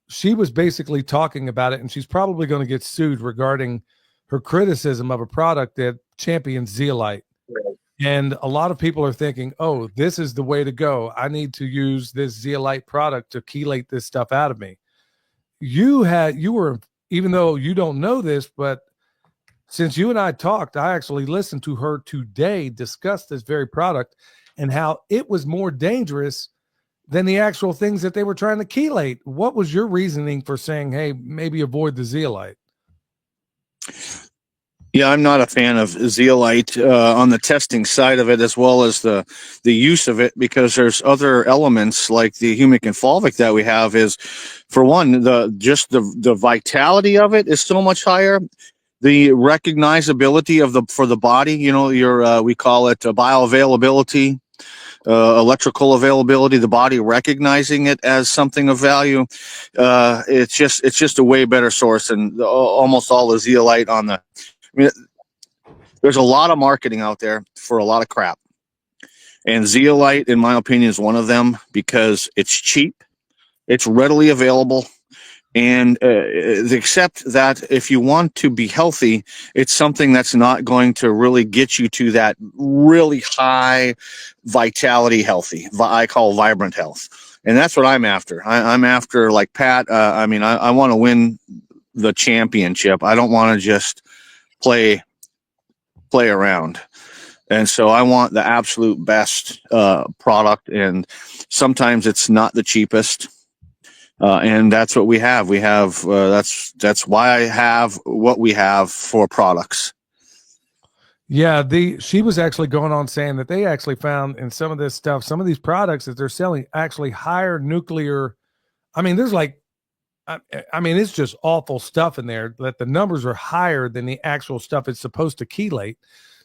she was basically talking about it, and she's probably going to get sued regarding her criticism of a product that champions zeolite. Right. And a lot of people are thinking, oh, this is the way to go. I need to use this zeolite product to chelate this stuff out of me. You were, even though you don't know this, but since you and I talked, I actually listened to her today discuss this very product and how it was more dangerous than the actual things that they were trying to chelate. What was your reasoning for saying, hey, maybe avoid the zeolite? Yeah, I'm not a fan of zeolite on the testing side of it, as well as the use of it, because there's other elements like the humic and fulvic that we have. Is, for one, the vitality of it is so much higher. The recognizability for the body, we call it bioavailability, electrical availability, the body recognizing it as something of value. It's just a way better source than almost all the zeolite on the. I mean, there's a lot of marketing out there for a lot of crap, and zeolite, in my opinion, is one of them, because it's cheap, it's readily available. And except that if you want to be healthy, it's something that's not going to really get you to that really high vitality healthy. I call vibrant health. And that's what I'm after. I'm after, like Pat, I want to win the championship. I don't want to just play around. And so I want the absolute best product. And sometimes it's not the cheapest. And that's what we have. We have that's why I have what we have for products. Yeah, she was actually going on saying that they actually found in some of this stuff, some of these products that they're selling actually higher nuclear. I mean, there's like, I mean, it's just awful stuff in there that the numbers are higher than the actual stuff it's supposed to chelate.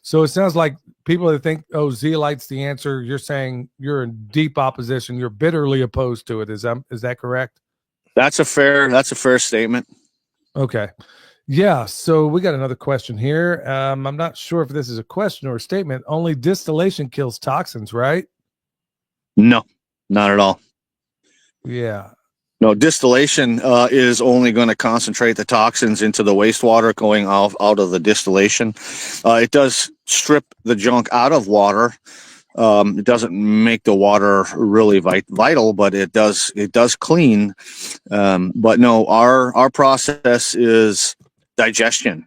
So it sounds like people that think, oh, zeolite's the answer. You're saying you're in deep opposition. You're bitterly opposed to it. Is that correct? That's a fair statement. Okay. Yeah. So we got another question here. I'm not sure if this is a question or a statement. Only distillation kills toxins, right? No, not at all. Yeah. No, distillation is only going to concentrate the toxins into the wastewater going out of the distillation. It does strip the junk out of water. It doesn't make the water really vital, but it does clean. But no, our process is digestion.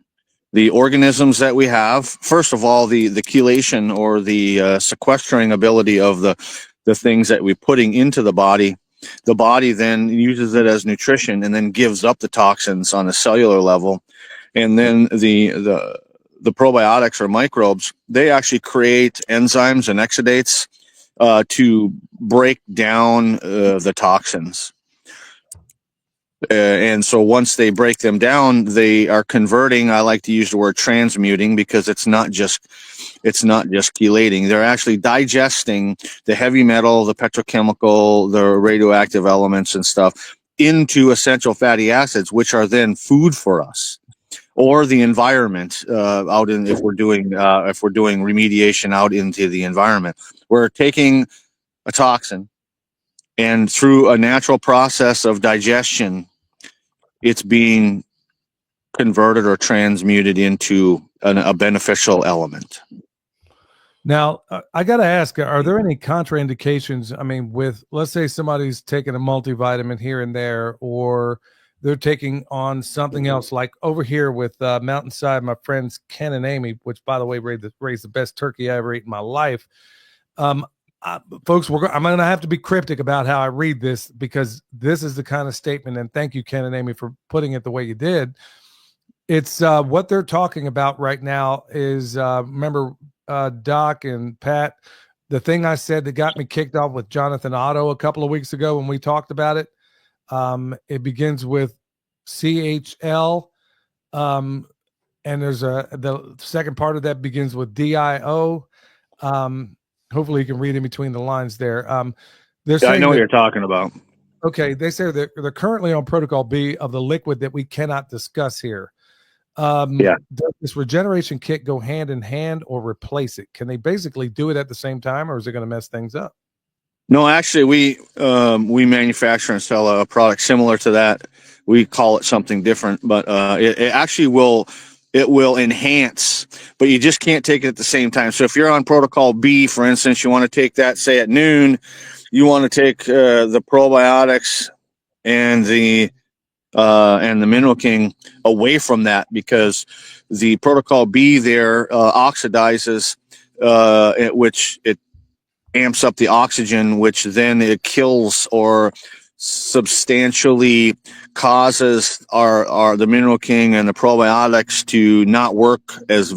The organisms that we have, first of all, the chelation or the sequestering ability of the things that we're putting into the body. The body then uses it as nutrition and then gives up the toxins on a cellular level. And then the probiotics or microbes, they actually create enzymes and exudates to break down the toxins. And so once they break them down, they are converting. I like to use the word transmuting because it's not just chelating. They're actually digesting the heavy metal, the petrochemical, the radioactive elements and stuff into essential fatty acids, which are then food for us, or the environment out in if we're doing remediation out into the environment. We're taking a toxin, and through a natural process of digestion, it's being converted or transmuted into a beneficial element. Now, I got to ask, are there any contraindications? I mean, with, let's say somebody's taking a multivitamin here and there, or they're taking on something else, like over here with Mountainside, my friends Ken and Amy, which, by the way, raised the best turkey I ever ate in my life. Folks, I'm going to have to be cryptic about how I read this, because this is the kind of statement, and thank you, Ken and Amy, for putting it the way you did. It's what they're talking about right now is, remember, Doc and Pat, the thing I said that got me kicked off with Jonathan Otto a couple of weeks ago when we talked about it. It begins with CHL, and there's the second part of that begins with DIO. Hopefully you can read in between the lines there. They're saying I know what you're talking about. Okay, they say they're currently on protocol B of the liquid that we cannot discuss here. Does this regeneration kit go hand in hand or replace it? Can they basically do it at the same time, or is it going to mess things up? No, actually, we manufacture and sell a product similar to that. We call it something different, but it actually will enhance, but you just can't take it at the same time. So if you're on protocol B, for instance, you want to take that, say at noon, you want to take the probiotics and the Mineral King away from that, because the protocol B there oxidizes, which it amps up the oxygen, which then it kills or substantially causes the Mineral King and the probiotics to not work as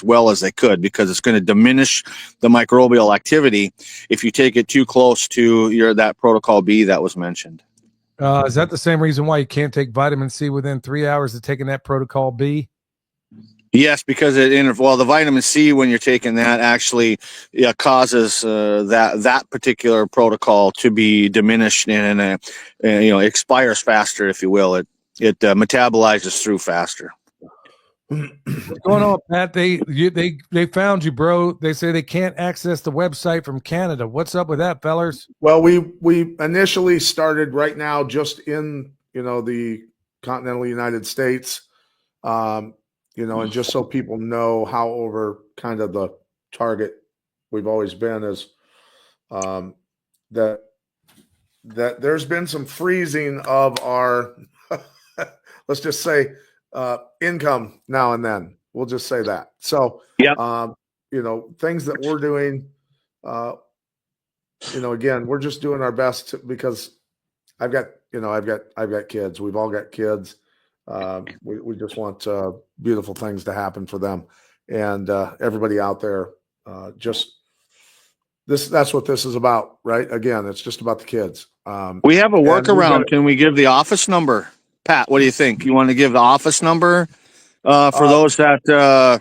well as they could, because it's going to diminish the microbial activity if you take it too close to that protocol B that was mentioned. Is that the same reason why you can't take vitamin C within 3 hours of taking that protocol B? Yes, because the vitamin C, when you're taking that, actually causes that particular protocol to be diminished and expires faster, if you will. It metabolizes through faster. What's going on, Pat? They found you, bro. They say they can't access the website from Canada. What's up with that, fellers? Well, we initially started right now just in the continental United States, and just so people know how over kind of the target we've always been is that there's been some freezing of our let's just say income now and then. We'll just say that. So, things that we're doing, again, we're just doing our best because I've got kids. We've all got kids. We just want beautiful things to happen for them, and everybody out there. That's what this is about, right? Again, it's just about the kids. We have a and workaround. Can we give the office number? Pat, what do you think? You want to give the office number for those that?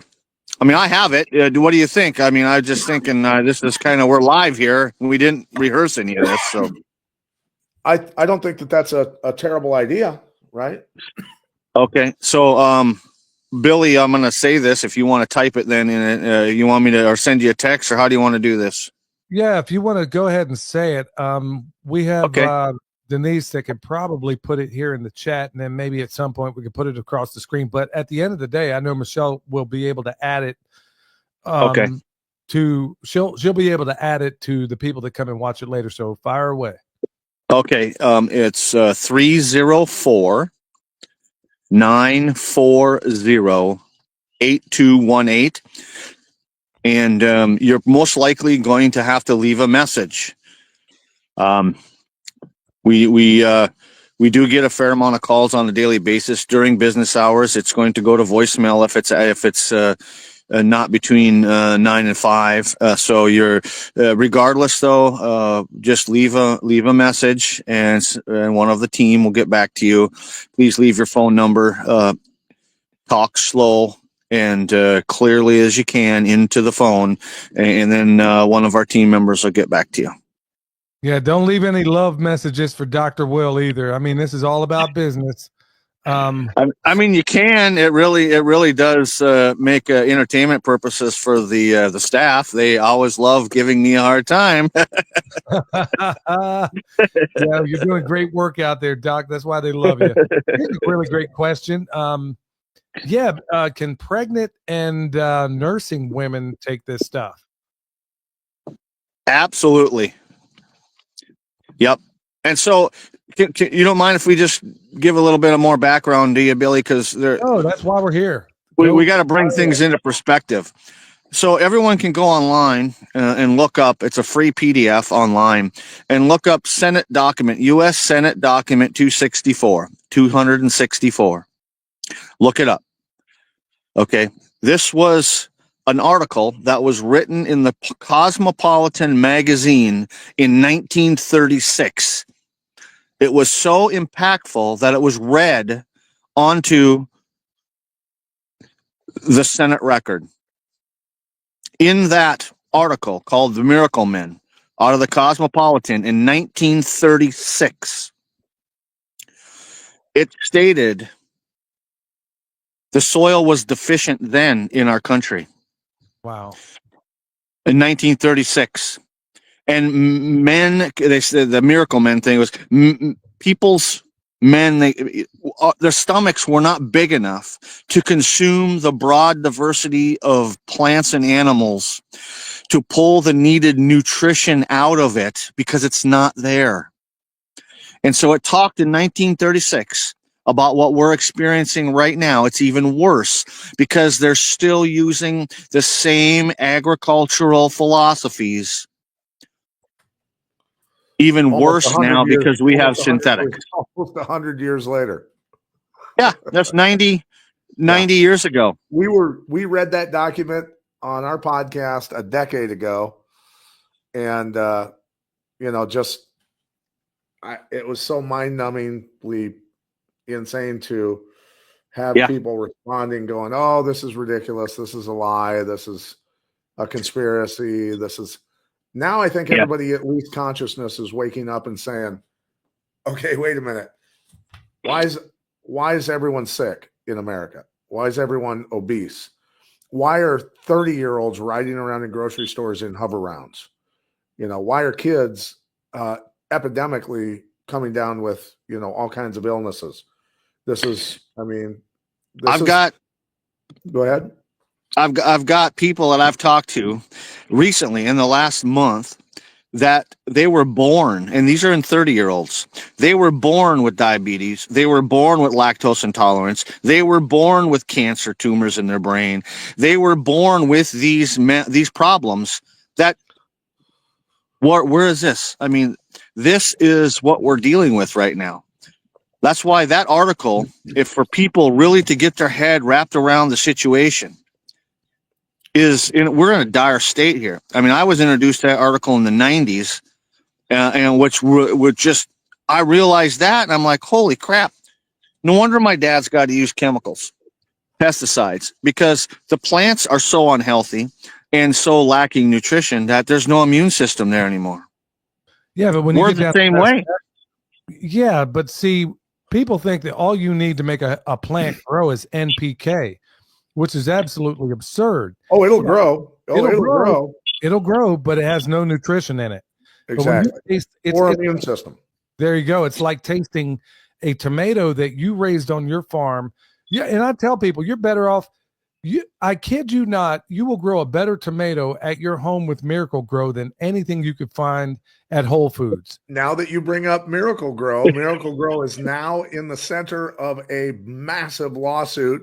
I mean, I have it. What do you think? I mean, I was just thinking this is kind of, we're live here. We didn't rehearse any of this, so. I don't think that's a terrible idea, right? Okay, so Billy, I'm going to say this. If you want to type it, then you want me to, or send you a text, or how do you want to do this? Yeah, if you want to go ahead and say it, we have Denise that could probably put it here in the chat, and then maybe at some point we could put it across the screen. But at the end of the day, I know Michelle will be able to add it. She'll be able to add it to the people that come and watch it later. So fire away. Okay, it's 304-940-8218. And you're most likely going to have to leave a message. We do get a fair amount of calls on a daily basis during business hours. It's going to go to voicemail if it's not between 9 and 5. So you're regardless though, just leave a message, and one of the team will get back to you. Please leave your phone number. Talk slow and clearly as you can into the phone, and then one of our team members will get back to you. Yeah, don't leave any love messages for Dr. Will either. I mean, this is all about business. I mean, you can. It really does make entertainment purposes for the staff. They always love giving me a hard time. Yeah, you're doing great work out there, Doc. That's why they love you. Here's a really great question. Can pregnant and nursing women take this stuff? Absolutely. Yep. And so, you don't mind if we just give a little bit of more background to you, Billy? Because that's why we're here. We got to bring things into perspective. So everyone can go online and look up. It's a free PDF online, and look up Senate document, U.S. Senate document 264. Look it up. Okay. This was an article that was written in the Cosmopolitan magazine in 1936. It was so impactful that it was read onto the Senate record. In that article called The Miracle Men, out of the Cosmopolitan in 1936, it stated the soil was deficient then in our country. Wow. In 1936. And men, they said the Miracle Men thing was people's men, their stomachs were not big enough to consume the broad diversity of plants and animals to pull the needed nutrition out of it, because it's not there. And so it talked in 1936 about what we're experiencing right now. It's even worse because they're still using the same agricultural philosophies. Even worse now because we have synthetics. Almost 100 years later. Yeah, that's 90 years ago. We read that document on our podcast a decade ago, and it was so mind-numbingly insane to have people responding, going, "Oh, this is ridiculous. This is a lie. This is a conspiracy. This is." Now I think everybody, at least consciousness, is waking up and saying, "Okay, wait a minute. Why is everyone sick in America? Why is everyone obese? Why are 30-year-olds riding around in grocery stores in hover rounds? Why are kids epidemically coming down with all kinds of illnesses?" Go ahead. I've got people that I've talked to recently in the last month that they were born, and these are in 30-year-olds. They were born with diabetes. They were born with lactose intolerance. They were born with cancer tumors in their brain. They were born with these problems that, where is this? I mean, this is what we're dealing with right now. That's why that article, if for people really to get their head wrapped around the situation, we're in a dire state here. I mean, I was introduced to that article in the 90s, and which would just, I realized that, and I'm like, holy crap. No wonder my dad's got to use chemicals, pesticides, because the plants are so unhealthy and so lacking nutrition that there's no immune system there anymore. Yeah, but when we're you get the same way. Yeah, but see, people think that all you need to make a plant grow is NPK, which is absolutely absurd. Oh, it'll grow. It'll grow. It'll grow, but it has no nutrition in it. Exactly. It's immune system. There you go. It's like tasting a tomato that you raised on your farm. Yeah, and I tell people, you're better off. I kid you not, you will grow a better tomato at your home with Miracle Grow than anything you could find at Whole Foods. Now that you bring up Miracle Grow, Miracle Grow is now in the center of a massive lawsuit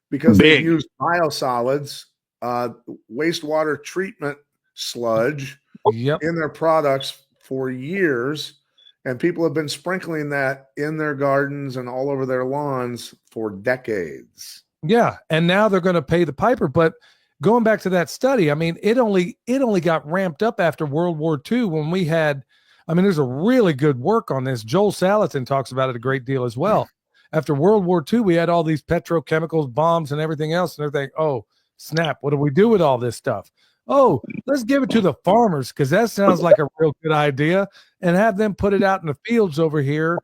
because they use biosolids, wastewater treatment sludge in their products for years. And people have been sprinkling that in their gardens and all over their lawns for decades. Yeah, and now they're going to pay the piper. But going back to that study, I mean, it only got ramped up after World War II when we had, I mean, there's a really good work on this. Joel Salatin talks about it a great deal as well. After World War II, we had all these petrochemicals, bombs, and everything else, and they're thinking, oh, snap, what do we do with all this stuff? Oh, let's give it to the farmers because that sounds like a real good idea, and have them put it out in the fields over here.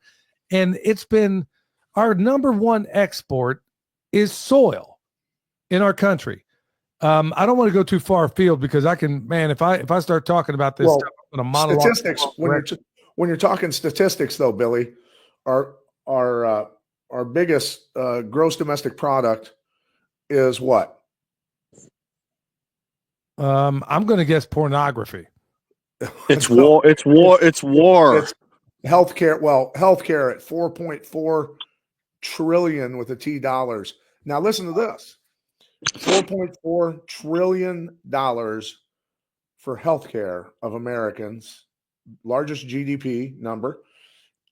And it's been our number one export is soil in our country. I don't want to go too far afield because I can, man, if I start talking about this stuff, I'm going to monologue. Statistics, when you're talking statistics though, Billy, our biggest gross domestic product is what? I'm going to guess pornography. It's war. It's war. It's healthcare. Well, healthcare at 4.4 trillion with a T dollars. Now listen to this. $4.4 trillion for healthcare of Americans, largest GDP number.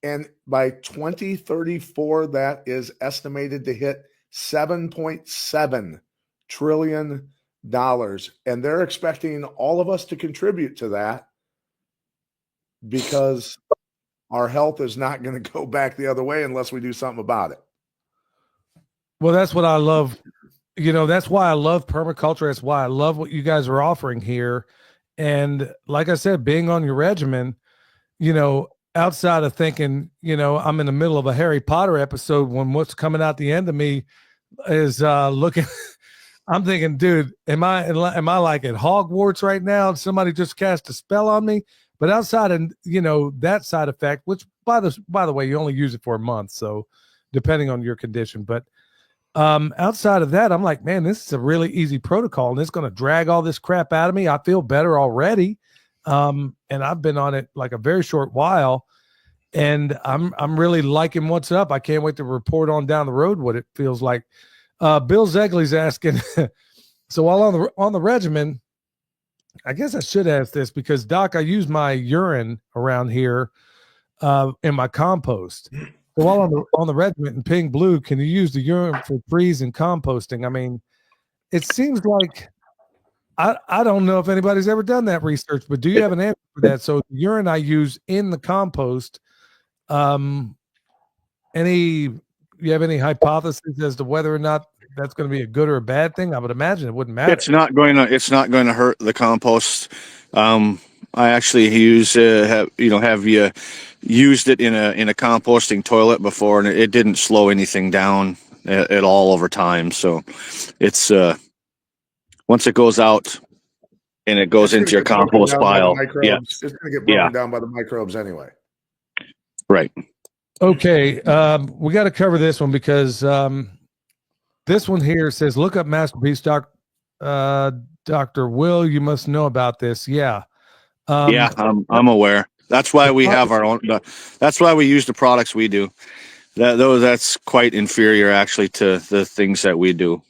And by 2034, that is estimated to hit $7.7 trillion. And they're expecting all of us to contribute to that because our health is not going to go back the other way unless we do something about it. Well, that's what I love. You know, that's why I love permaculture. That's why I love what you guys are offering here. And like I said, being on your regimen, you know, outside of thinking, you know, I'm in the middle of a Harry Potter episode when what's coming out the end of me is looking, I'm thinking, dude, am I like at Hogwarts right now? Somebody just cast a spell on me. But outside of, you know, that side effect, which by the way, you only use it for a month. So depending on your condition, but outside of that, I'm like, man, this is a really easy protocol and it's going to drag all this crap out of me. I feel better already. And I've been on it like a very short while and I'm really liking what's up. I can't wait to report on down the road what it feels like. Bill Zegley's asking, so while on the regimen, I guess I should ask this because Doc, I use my urine around here in my compost. So while on the regiment in Pink Blue, can you use the urine for freeze and composting? I mean, it seems like I don't know if anybody's ever done that research, but do you have an answer for that? So the urine I use in the compost, you have any hypothesis as to whether or not that's going to be a good or a bad thing? I would imagine it wouldn't matter. It's not going to hurt the compost. I actually have you used it in a composting toilet before, and it didn't slow anything down at all over time. So it's once it goes out and it goes into your compost pile, it's going to get broken down by the microbes anyway. Right. Okay, we got to cover this one because this one here says, "Look up Masterpiece, Dr. Will. You must know about this." Yeah. I'm aware. That's why we have our own. That's why we use the products we do. That's quite inferior, actually, to the things that we do.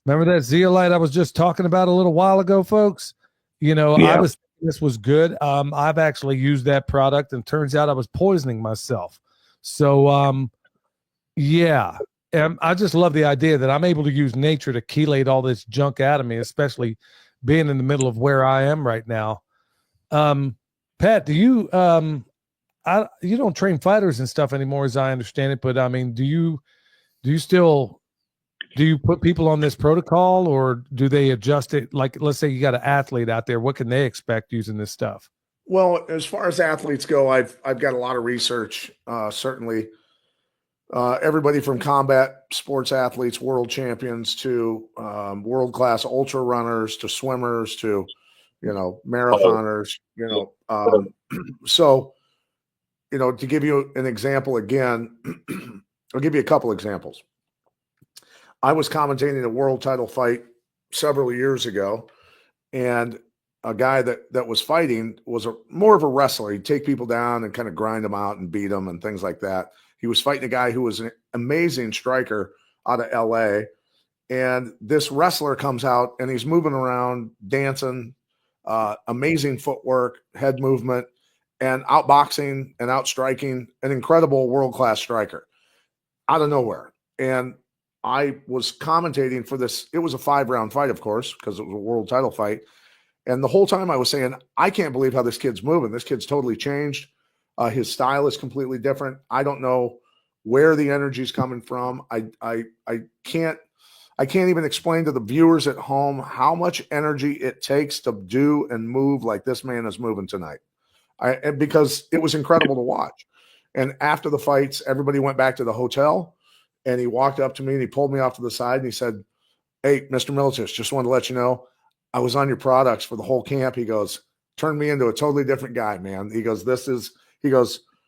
Remember that zeolite I was just talking about a little while ago, folks? You know, I was this was good. I've actually used that product, and turns out I was poisoning myself. So, yeah. And I just love the idea that I'm able to use nature to chelate all this junk out of me, especially being in the middle of where I am right now. Pat, do you you don't train fighters and stuff anymore, as I understand it, but I mean, do you put people on this protocol, or do they adjust it? Like, let's say you got an athlete out there, what can they expect using this stuff? Well, as far as athletes go, I've got a lot of research. Certainly, everybody from combat sports athletes, world champions, to world-class ultra runners, to swimmers, to marathoners. So to give you an example again, I'll give you a couple examples. I was commentating a world title fight several years ago, and a guy that was fighting was more of a wrestler. He'd take people down and kind of grind them out and beat them and things like that. He was fighting a guy who was an amazing striker out of LA. And this wrestler comes out and he's moving around, dancing, amazing footwork, head movement, and outboxing and outstriking an incredible world-class striker out of nowhere. And I was commentating for this. It was a 5-round fight, of course, because it was a world title fight. And the whole time I was saying, I can't believe how this kid's moving. This kid's totally changed. His style is completely different. I don't know where the energy is coming from. I can't even explain to the viewers at home how much energy it takes to do and move like this man is moving tonight. Because it was incredible to watch. And after the fights, everybody went back to the hotel, and he walked up to me and he pulled me off to the side and he said, "Hey, Mr. Milicic, just wanted to let you know, I was on your products for the whole camp." He goes, "Turned me into a totally different guy, man." He goes,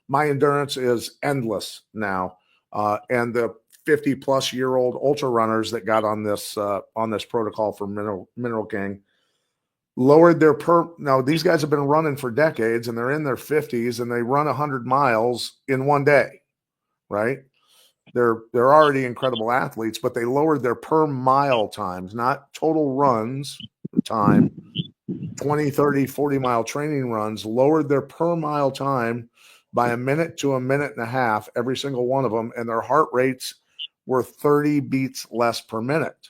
"My endurance is endless now." And the 50-plus-year-old ultra runners that got on this protocol for Mineral King lowered their now these guys have been running for decades and they're in their 50s and they run 100 miles in one day, right? They're already incredible athletes, but they lowered their per mile times, not total runs time, 20, 30, 40-mile training runs, lowered their per mile time by a minute to a minute and a half, every single one of them, and their heart rates were 30 beats less per minute.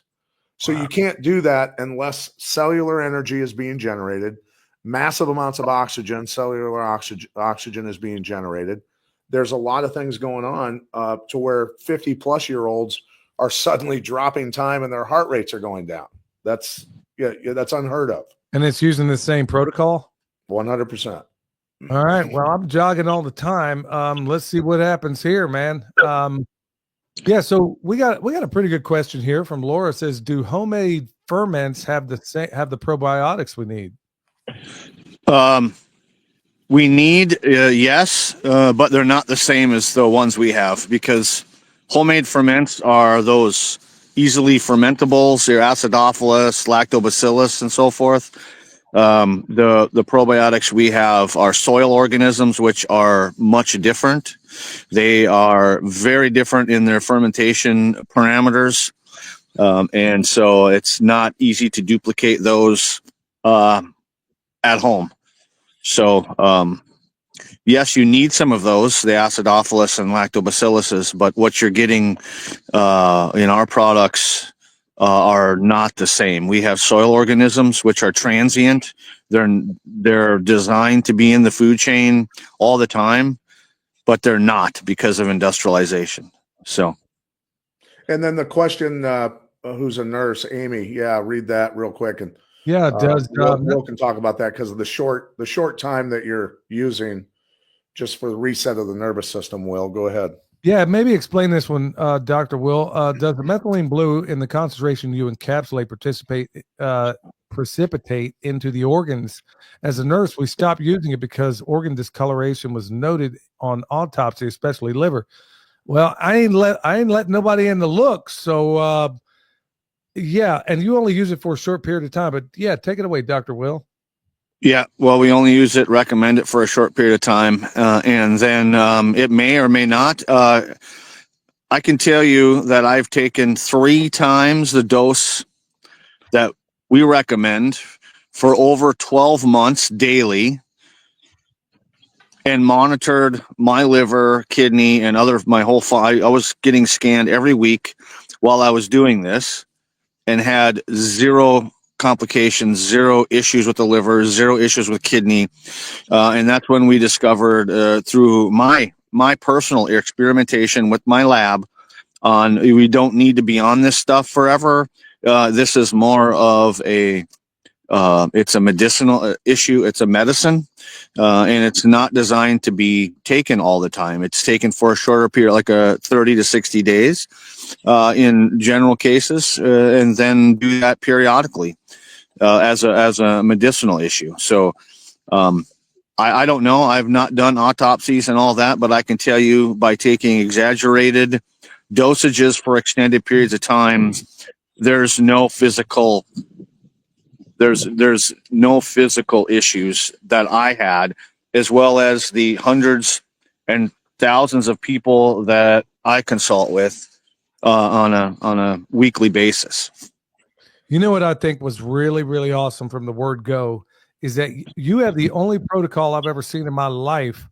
So you can't do that unless cellular energy is being generated, massive amounts of oxygen, cellular oxygen is being generated. There's a lot of things going on to where 50-plus-year-olds are suddenly dropping time and their heart rates are going down. That's unheard of. And it's using the same protocol? 100%. All right. Well, I'm jogging all the time. Let's see what happens here, man. Yeah, so we got a pretty good question here from Laura. It says, do homemade ferments have the probiotics we need? We need, yes, but they're not the same as the ones we have, because homemade ferments are those easily fermentables, your acidophilus, lactobacillus, and so forth. The probiotics we have are soil organisms, which are much different. They are very different in their fermentation parameters. And so it's not easy to duplicate those at home. So, yes, you need some of those, the acidophilus and lactobacilluses, but what you're getting in our products are not the same. We have soil organisms which are transient. They're designed to be in the food chain all the time, but they're not because of industrialization. So, and then the question, who's a nurse, Amy? Yeah, read that real quick. And yeah, it does. Will can talk about that because of the short time that you're using just for the reset of the nervous system. Will, go ahead. Yeah, maybe explain this one, Dr. Will. Does the methylene blue in the concentration you encapsulate precipitate into the organs? As a nurse, we stopped using it because organ discoloration was noted on autopsy, especially liver. Well, I ain't let nobody in the look. So, yeah, and you only use it for a short period of time. But yeah, take it away, Dr. Will. Yeah, well, we only recommend it for a short period of time, and then it may or may not. I can tell you that I've taken 3 times the dose that we recommend for over 12 months daily and monitored my liver, kidney, and my whole I was getting scanned every week while I was doing this, and had zero complications, zero issues with the liver, zero issues with kidney. And that's when we discovered through my personal experimentation with my lab on we don't need to be on this stuff forever. This is more of a it's a medicinal issue. It's a medicine, and it's not designed to be taken all the time. It's taken for a shorter period, like 30 to 60 days in general cases, and then do that periodically as a medicinal issue. So I don't know. I've not done autopsies and all that, but I can tell you by taking exaggerated dosages for extended periods of time, there's no physical issues that I had, as well as the hundreds and thousands of people that I consult with on a weekly basis. You know what I think was really, really awesome from the word go is that you have the only protocol I've ever seen in my life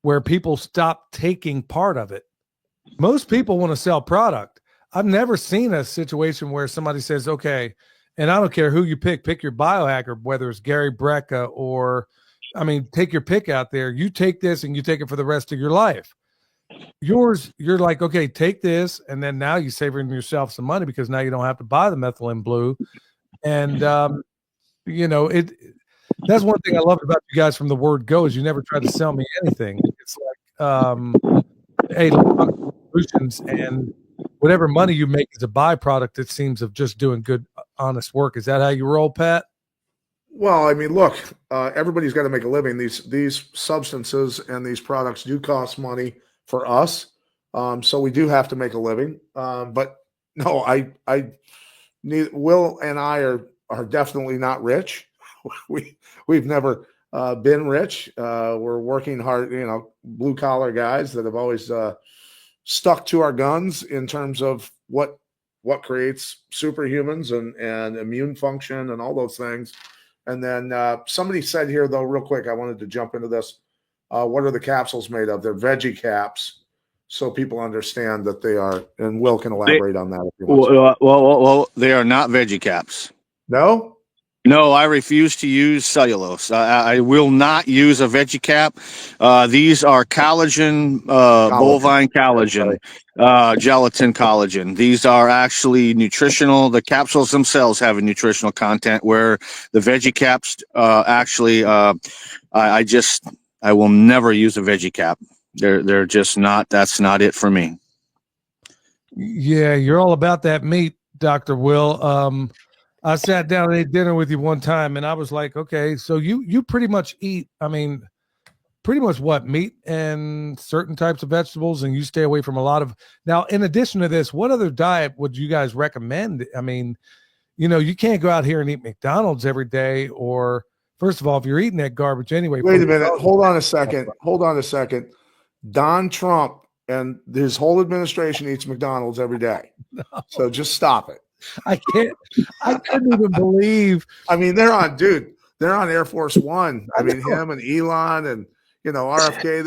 where people stop taking part of it. Most people want to sell product. I've never seen a situation where somebody says, okay, and I don't care who you pick your biohacker, whether it's Gary Brecka or, I mean, take your pick out there. You take this and you take it for the rest of your life. Yours, you're like, okay, take this, and then now you're saving yourself some money because now you don't have to buy the methylene blue. And, you know, that's one thing I loved about you guys from the word go is you never tried to sell me anything. It's like, hey, solutions, and whatever money you make is a byproduct, it seems, of just doing good, honest work. Is that how you roll, Pat? Well, I mean, look, everybody's got to make a living. These substances and these products do cost money for us, so we do have to make a living. But no, Will and I are definitely not rich. We've never been rich. We're working hard, you know, blue collar guys that have always stuck to our guns in terms of what creates superhumans and immune function and all those things. And then somebody said here, though, real quick, I wanted to jump into this. What are the capsules made of? They're veggie caps, so people understand that they are. And Will can elaborate on that if you want. Well, they are not veggie caps. No? No, I refuse to use cellulose. I will not use a veggie cap. These are collagen, bovine collagen, gelatin collagen. These are actually nutritional. The capsules themselves have a nutritional content, where the veggie caps actually, I will never use a veggie cap. They're just not. That's not it for me. Yeah, you're all about that meat, Dr. Will. I sat down and ate dinner with you one time, and I was like, okay, so you pretty much eat, I mean, pretty much what, meat and certain types of vegetables, and you stay away from a lot of. Now, in addition to this, what other diet would you guys recommend? I mean, you know, you can't go out here and eat McDonald's every day, or first of all, if you're eating that garbage anyway. Wait a minute. Hold on a second. Don Trump and his whole administration eats McDonald's every day. No. So just stop it. I couldn't even believe. I mean, they're on Air Force One. I mean, him and Elon and, you know, RFK,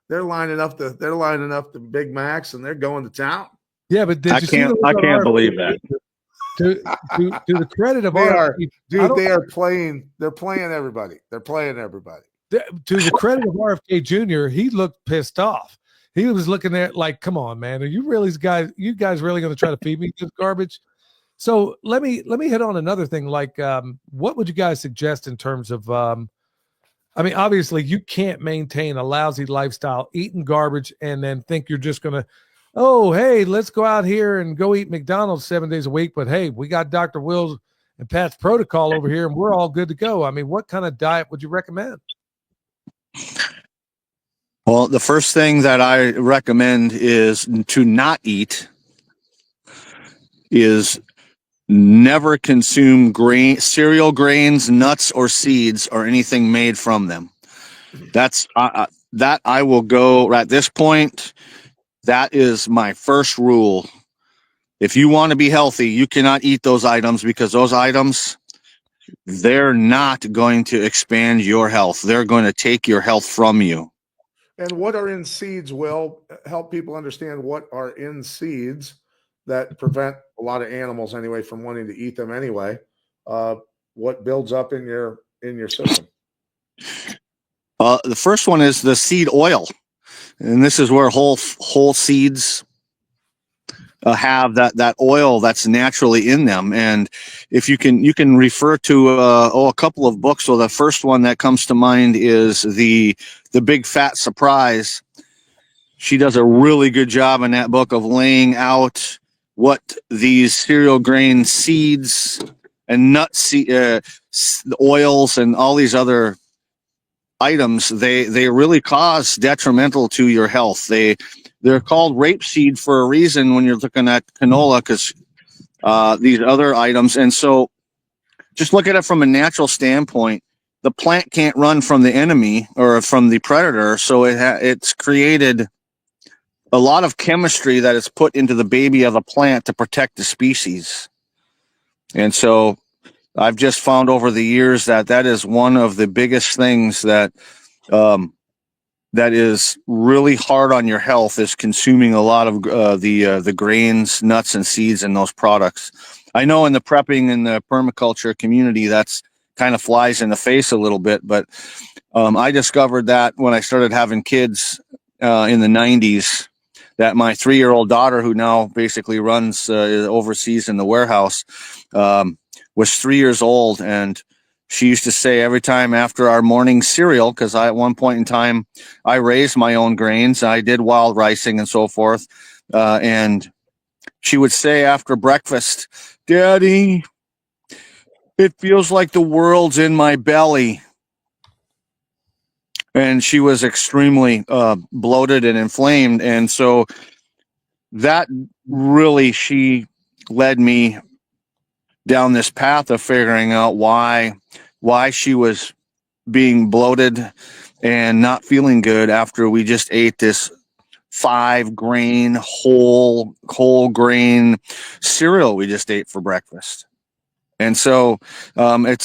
they're lining up the Big Macs and they're going to town. Yeah, but I can't believe that. To the credit of they're playing everybody. To the credit of RFK Jr., he looked pissed off. He was looking at like, come on, man, are you guys really going to try to feed me this garbage? So let me hit on another thing. Like, what would you guys suggest in terms of? I mean, obviously, you can't maintain a lousy lifestyle, eating garbage, and then think you're just gonna, oh, hey, let's go out here and go eat McDonald's 7 days a week. But hey, we got Dr. Will's and Pat's protocol over here, and we're all good to go. I mean, what kind of diet would you recommend? Well, the first thing that I recommend is to not eat is never consume cereal grains, nuts, or seeds, or anything made from them. That's that I will go at this point. That is my first rule. If you want to be healthy, you cannot eat those items, because those items they're not going to expand your health. They're going to take your health from you. And what are in seeds, Will? Help people understand what are in seeds that prevent a lot of animals anyway from wanting to eat them anyway. What builds up in your system? The first one is the seed oil, and this is where whole seeds have that oil that's naturally in them. And if you can refer to a couple of books. So the first one that comes to mind is the Big Fat Surprise. She does a really good job in that book of laying out what these cereal grain seeds and oils and all these other items, they really cause detrimental to your health. They're called rapeseed for a reason when you're looking at canola, because these other items. And so just look at it from a natural standpoint. The plant can't run from the enemy or from the predator, so it's created a lot of chemistry that is put into the baby of the plant to protect the species. And so I've just found over the years that is one of the biggest things that that is really hard on your health, is consuming a lot of the grains, nuts, and seeds in those products. I know in the prepping and the permaculture community, that's kind of flies in the face a little bit, but I discovered that when I started having kids in the 90s, that my 3-year-old daughter, who now basically runs overseas in the warehouse, was 3 years old, and she used to say every time after our morning cereal, because at one point in time I raised my own grains, I did wild ricing and so forth, and she would say after breakfast, "Daddy, it feels like the world's in my belly." And she was extremely bloated and inflamed. And so that really, she led me down this path of figuring out why she was being bloated and not feeling good after we just ate this 5-grain whole grain cereal we just ate for breakfast. And so I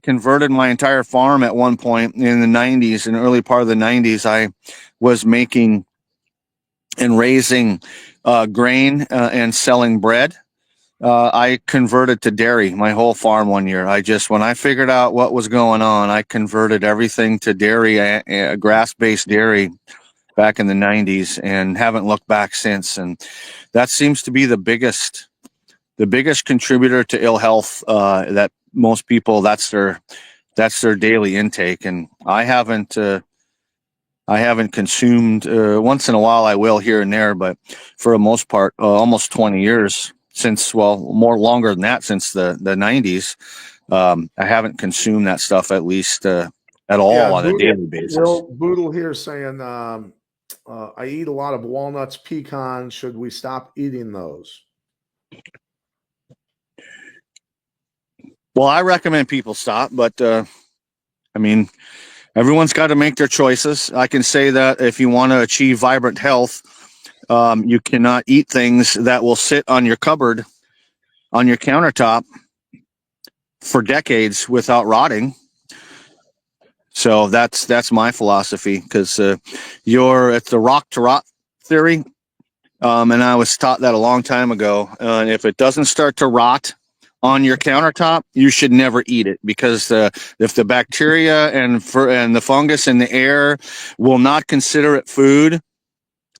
converted my entire farm at one point in the 90s, in the early part of the 90s. I was making and raising grain and selling bread. I converted to dairy my whole farm one year. When I figured out what was going on, I converted everything to dairy, grass-based dairy back in the 90s, and haven't looked back since. And that seems to be the biggest contributor to ill health, that most people, that's their daily intake. And I haven't consumed, once in a while I will here and there, but for the most part, almost 20 years since, more longer than that, since the 90s, I haven't consumed that stuff at least at all on a daily basis. Will Boodle here saying, I eat a lot of walnuts, pecans. Should we stop eating those? Well, I recommend people stop, but I mean, everyone's got to make their choices. I can say that if you want to achieve vibrant health, you cannot eat things that will sit on your cupboard, on your countertop for decades without rotting. So that's my philosophy, because it's the rock to rot theory. And I was taught that a long time ago. And if it doesn't start to rot on your countertop, you should never eat it, because if the bacteria and the fungus in the air will not consider it food,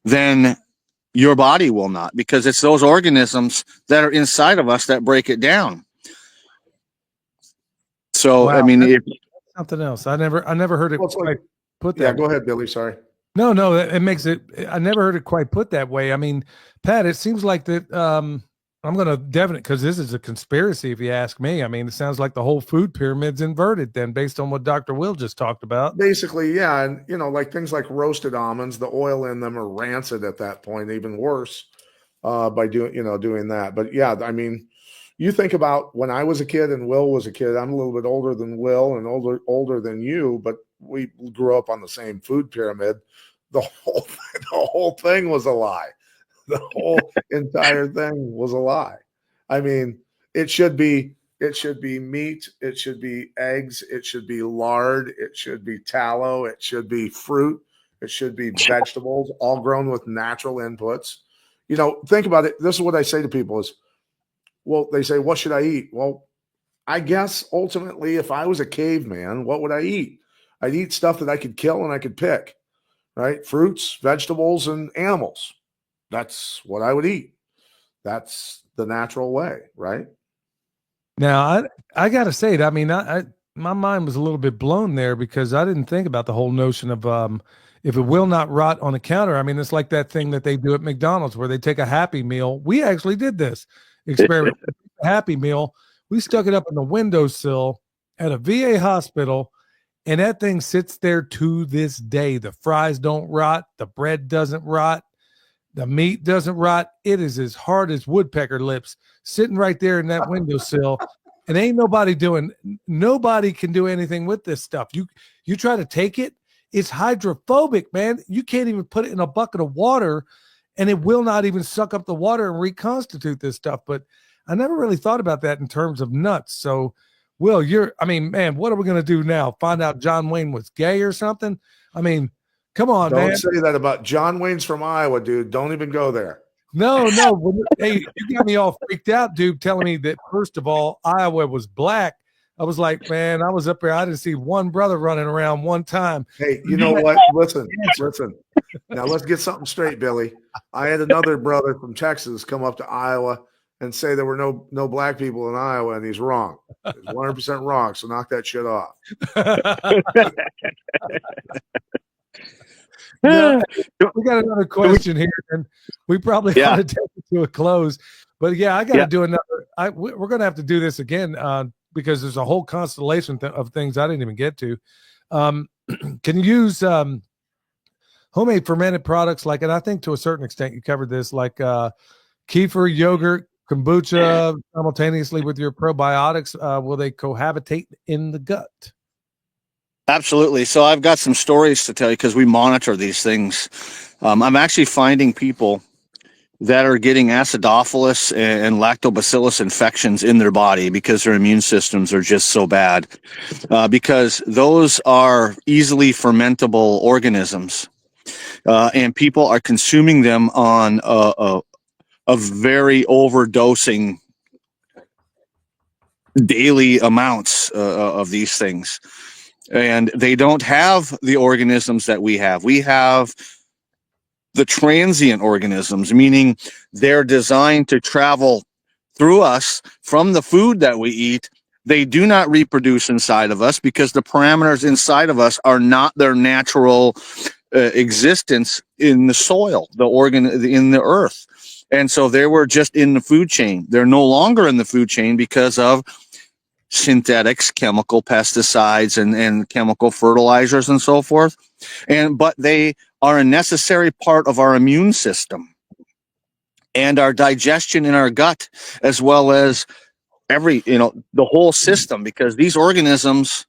then your body will not, because it's those organisms that are inside of us that break it down. So, wow, I mean, something else. I never heard it quite put that. Yeah, go ahead, Billy. Sorry. No, it makes it. I never heard it quite put that way. I mean, Pat, it seems like that. I'm going to definitely, because this is a conspiracy, if you ask me. I mean, it sounds like the whole food pyramid's inverted then, based on what Dr. Will just talked about. Basically, yeah. And, like things like roasted almonds, the oil in them are rancid at that point, even worse by doing that. But yeah, I mean, you think about when I was a kid and Will was a kid. I'm a little bit older than Will and older than you, but we grew up on the same food pyramid. The whole thing was a lie. The whole entire thing was a lie. I mean, It should be meat, it should be eggs, it should be lard, it should be tallow, it should be fruit, it should be vegetables, all grown with natural inputs. You know, think about it. This is what I say to people is, well, they say, what should I eat? Well, I guess ultimately, if I was a caveman, what would I eat? I'd eat stuff that I could kill and I could pick, right? Fruits, vegetables, and animals. That's what I would eat. That's the natural way, right? Now, I got to say it. I mean, my mind was a little bit blown there because I didn't think about the whole notion of if it will not rot on the counter. I mean, it's like that thing that they do at McDonald's where they take a Happy Meal. We actually did this experiment. Happy Meal. We stuck it up in the windowsill at a VA hospital, and that thing sits there to this day. The fries don't rot. The bread doesn't rot. The meat doesn't rot. It is as hard as woodpecker lips sitting right there in that windowsill. And ain't nobody can do anything with this stuff. You try to take it, it's hydrophobic, man. You can't even put it in a bucket of water and it will not even suck up the water and reconstitute this stuff. But I never really thought about that in terms of nuts. So, Will, man, what are we going to do now? Find out John Wayne was gay or something? I mean, come on, Don't man. Don't say that about John Wayne's from Iowa, dude. Don't even go there. No. Hey, you got me all freaked out, dude, telling me that, first of all, Iowa was black. I was like, man, I was up there. I didn't see one brother running around one time. Hey, you know what? Listen. Now let's get something straight, Billy. I had another brother from Texas come up to Iowa and say there were no black people in Iowa, and he's wrong. He's 100% wrong. So knock that shit off. No, we got another question here, and we probably want to take it to a close. But yeah, I got to do another. We're going to have to do this again because there's a whole constellation of things I didn't even get to. Can you use homemade fermented products and I think to a certain extent you covered this, like kefir, yogurt, kombucha, simultaneously with your probiotics? Will they cohabitate in the gut? Absolutely. So I've got some stories to tell you because we monitor these things. I'm actually finding people that are getting acidophilus and lactobacillus infections in their body because their immune systems are just so bad, because those are easily fermentable organisms, and people are consuming them on a very overdosing daily amounts of these things. And they don't have the organisms that we have. We have the transient organisms, meaning they're designed to travel through us from the food that we eat. They do not reproduce inside of us because the parameters inside of us are not their natural existence in the soil, in the earth. And so they were just in the food chain. They're no longer in the food chain because of synthetics, chemical pesticides, and chemical fertilizers and so forth. But they are a necessary part of our immune system and our digestion in our gut, as well as the whole system, because these organisms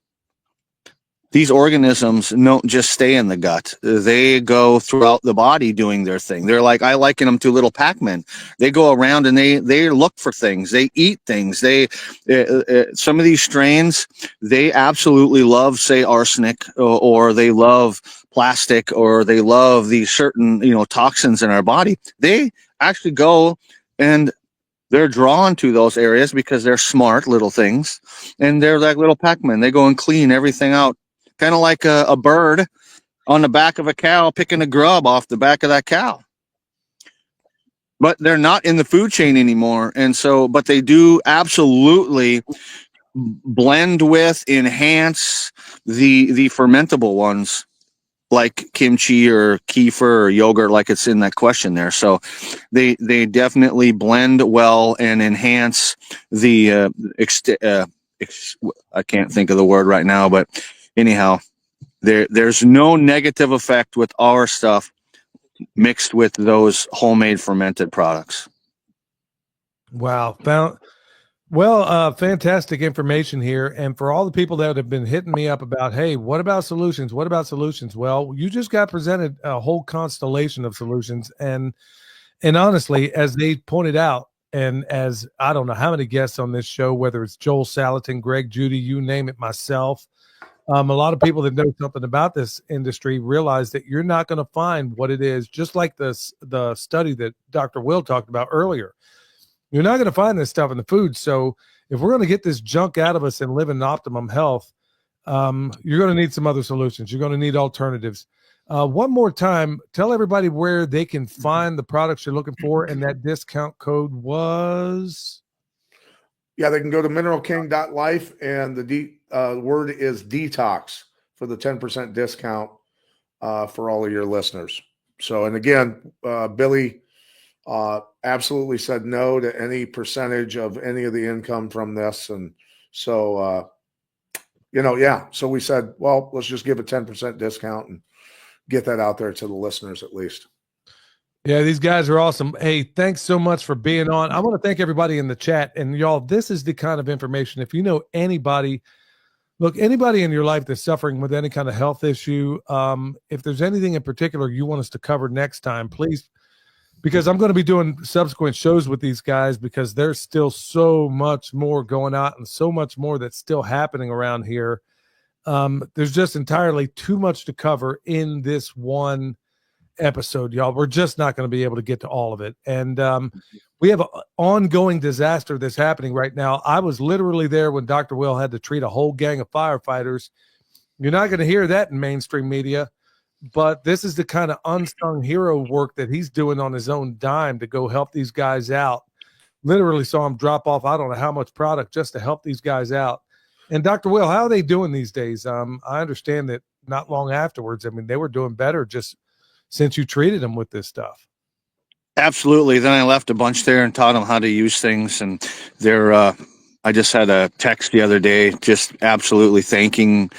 don't just stay in the gut. They go throughout the body doing their thing. They're like, I liken them to little Pac-Men. They go around and they look for things. They eat things. Some of these strains, they absolutely love, say, arsenic, or they love plastic, or they love these certain, toxins in our body. They actually go and they're drawn to those areas because they're smart little things. And they're like little Pac-Men. They go and clean everything out. Kind of like a bird on the back of a cow picking a grub off the back of that cow. But they're not in the food chain anymore. And so, but they do absolutely blend with, enhance the fermentable ones, like kimchi or kefir or yogurt, like it's in that question there. So they definitely blend well and enhance the I can't think of the word right now, but anyhow, there's no negative effect with our stuff mixed with those homemade fermented products. Wow. Fantastic information here. And for all the people that have been hitting me up about, hey, what about solutions? What about solutions? Well, you just got presented a whole constellation of solutions. And honestly, as they pointed out, And as I don't know how many guests on this show, whether it's Joel Salatin, Greg Judy, you name it, myself, a lot of people that know something about this industry realize that you're not going to find what it is, just like the study that Dr. Will talked about earlier. You're not going to find this stuff in the food. So if we're going to get this junk out of us and live in optimum health, you're going to need some other solutions. You're going to need alternatives. One more time, tell everybody where they can find the products you're looking for, and that discount code was... Yeah, they can go to mineralking.life, and the word is detox for the 10% discount for all of your listeners. So, and again, Billy absolutely said no to any percentage of any of the income from this. And so, so we said, well, let's just give a 10% discount and get that out there to the listeners at least. Yeah, these guys are awesome. Hey, thanks so much for being on. I want to thank everybody in the chat. And y'all, this is the kind of information, if you know anybody, look, anybody in your life that's suffering with any kind of health issue, if there's anything in particular you want us to cover next time, please, because I'm going to be doing subsequent shows with these guys, because there's still so much more going on and so much more that's still happening around here. There's just entirely too much to cover in this one episode, y'all. We're just not going to be able to get to all of it. And we have an ongoing disaster that's happening right now. I was literally there when Dr. Will had to treat a whole gang of firefighters. You're not going to hear that in mainstream media, but this is the kind of unsung hero work that he's doing on his own dime to go help these guys out. Literally saw him drop off I don't know how much product just to help these guys out. And Dr. Will, how are they doing these days? I understand that not long afterwards, I mean, they were doing better just since you treated them with this stuff. Absolutely. Then I left a bunch there and taught them how to use things. And I just had a text the other day, just absolutely thanking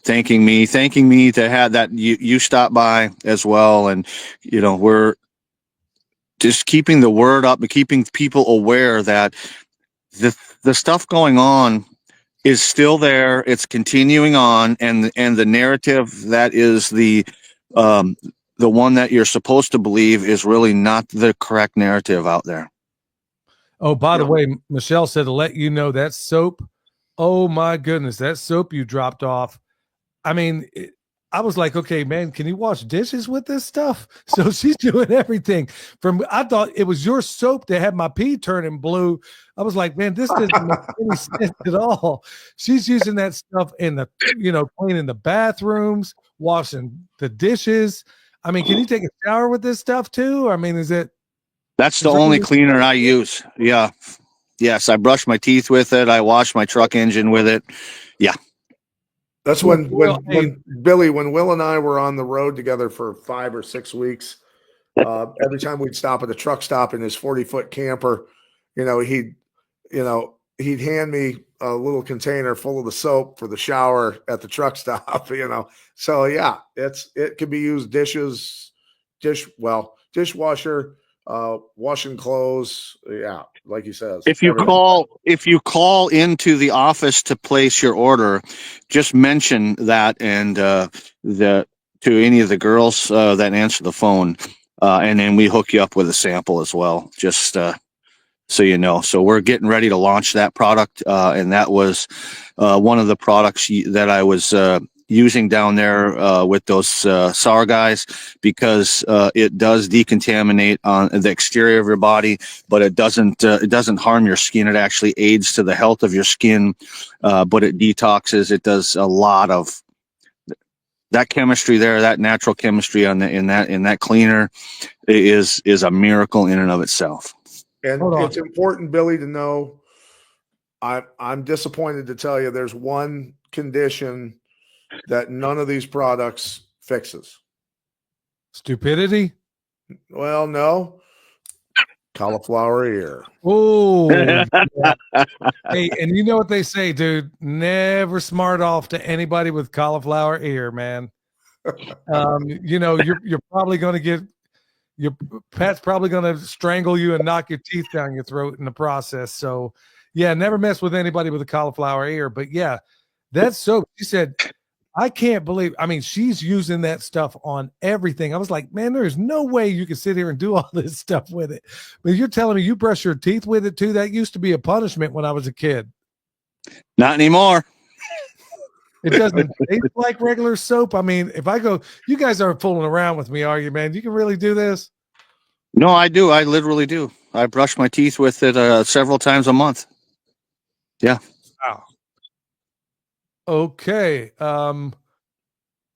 me to have that you stop by as well. And, we're just keeping the word up and keeping people aware that the stuff going on is still there. It's continuing on. And the narrative that is the one that you're supposed to believe is really not the correct narrative out there. Oh, by the way, Michelle said to let you know that soap. Oh my goodness, that soap you dropped off. I mean, I was like, okay, man, can you wash dishes with this stuff? So she's doing everything I thought it was your soap that had my pee turning blue. I was like, man, this doesn't make any sense at all. She's using that stuff in the, cleaning the bathrooms, washing the dishes. I mean, can you take a shower with this stuff too? I mean, that's the only cleaner I use. Yeah. Yes. I brush my teeth with it. I wash my truck engine with it. Yeah. That's when Billy, when Will and I were on the road together for 5 or 6 weeks, every time we'd stop at a truck stop in his 40-foot camper, he'd hand me a little container full of the soap for the shower at the truck stop, So yeah, it can be used dishwasher, washing clothes. Yeah. Like he says, if you call into the office to place your order, just mention that and to any of the girls that answer the phone, and then we hook you up with a sample as well. Just so you know. So we're getting ready to launch that product, and that was one of the products that I was using down there with those SAR guys, because it does decontaminate on the exterior of your body, but it doesn't harm your skin. It actually aids to the health of your skin, but it detoxes. It does a lot of that chemistry there, that natural chemistry in that cleaner is a miracle in and of itself. And it's important, Billy, to know, I'm disappointed to tell you there's one condition that none of these products fixes. Stupidity? Well, no. Cauliflower ear. Oh. Hey, and you know what they say, dude? Never smart off to anybody with cauliflower ear, man. You're probably going to get your pet's probably going to strangle you and knock your teeth down your throat in the process. So, yeah, never mess with anybody with a cauliflower ear. But yeah, that soap. You said, I can't believe, I mean, she's using that stuff on everything. I was like, man, there's no way you can sit here and do all this stuff with it. But you're telling me you brush your teeth with it too? That used to be a punishment when I was a kid. Not anymore. It doesn't taste like regular soap. I mean, if I go, you guys aren't fooling around with me, are you, man? You can really do this? No, I do. I literally do. I brush my teeth with it several times a month. Yeah. Wow. Okay.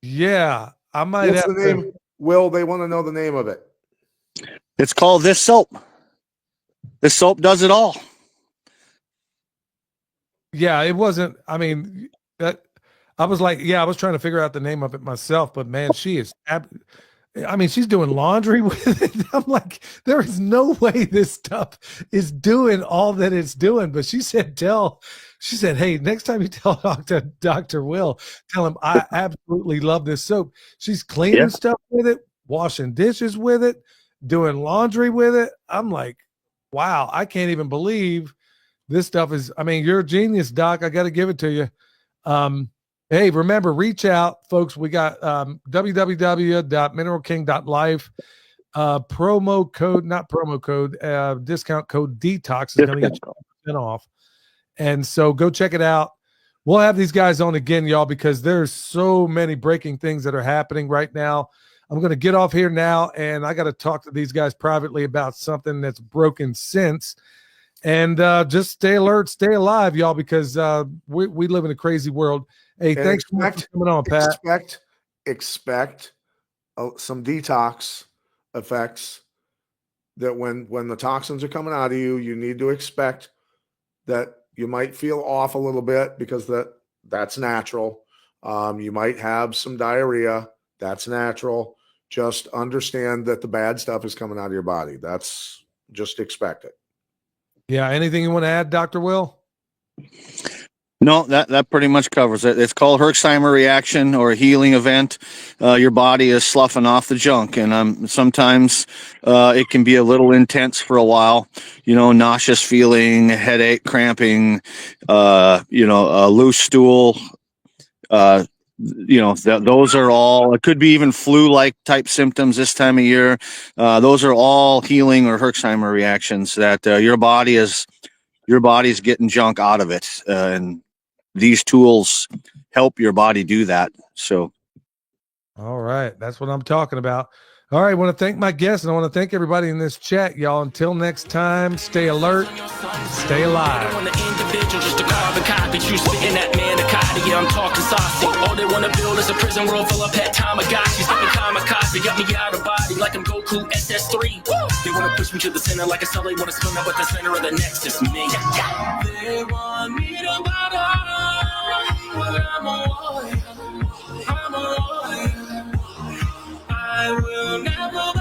Yeah, I might What's have the name? Will, they want to know the name of it. It's called This Soap. This soap does it all. Yeah, it wasn't. I mean, I was like, yeah, I was trying to figure out the name of it myself, but man, she is. I mean, she's doing laundry with it. I'm like, there is no way this stuff is doing all that it's doing. But she said, hey, next time you tell Dr. Will, tell him I absolutely love this soap. She's cleaning stuff with it, washing dishes with it, doing laundry with it. I'm like, wow, I can't even believe this stuff is, I mean, you're a genius, Doc. I got to give it to you. Hey, remember, reach out, folks. We got www.mineralking.life. Promo code, not promo code, discount code DETOX is going to get you 10% off. And so go check it out. We'll have these guys on again, y'all, because there's so many breaking things that are happening right now. I'm going to get off here now, and I got to talk to these guys privately about something that's broken since. And just stay alert, stay alive, y'all, because we live in a crazy world. Hey, And thanks for coming on, Pat. Expect some detox effects that when the toxins are coming out of you, you need to expect that you might feel off a little bit because that's natural. You might have some diarrhea. That's natural. Just understand that the bad stuff is coming out of your body. That's just expect it. Yeah. Anything you want to add, Dr. Will? No, that pretty much covers it. It's called Herxheimer reaction or a healing event. Your body is sloughing off the junk, and sometimes it can be a little intense for a while. You know, nauseous feeling, headache, cramping, a loose stool. Those are all. It could be even flu-like type symptoms this time of year. Those are all healing or Herxheimer reactions that your body's getting junk out of it, and these tools help your body do that. So, all right, that's what I'm talking about. All right, I want to thank my guests, and I want to thank everybody in this chat, y'all. Until next time, stay alert, stay alive. On the individual, just a carbon copy. You spitting that manicotti, yeah, I'm talking saucy. All they want to build is a prison world full of pet Tamagotchis. Spitting kamikaze, got me out of body like I'm Goku SS3. Woo! They want to push me to the center like a cell. They want to spin up at the center of the nexus. Me. They want me to bow down, but I'm a warrior. I'm a warrior. I will never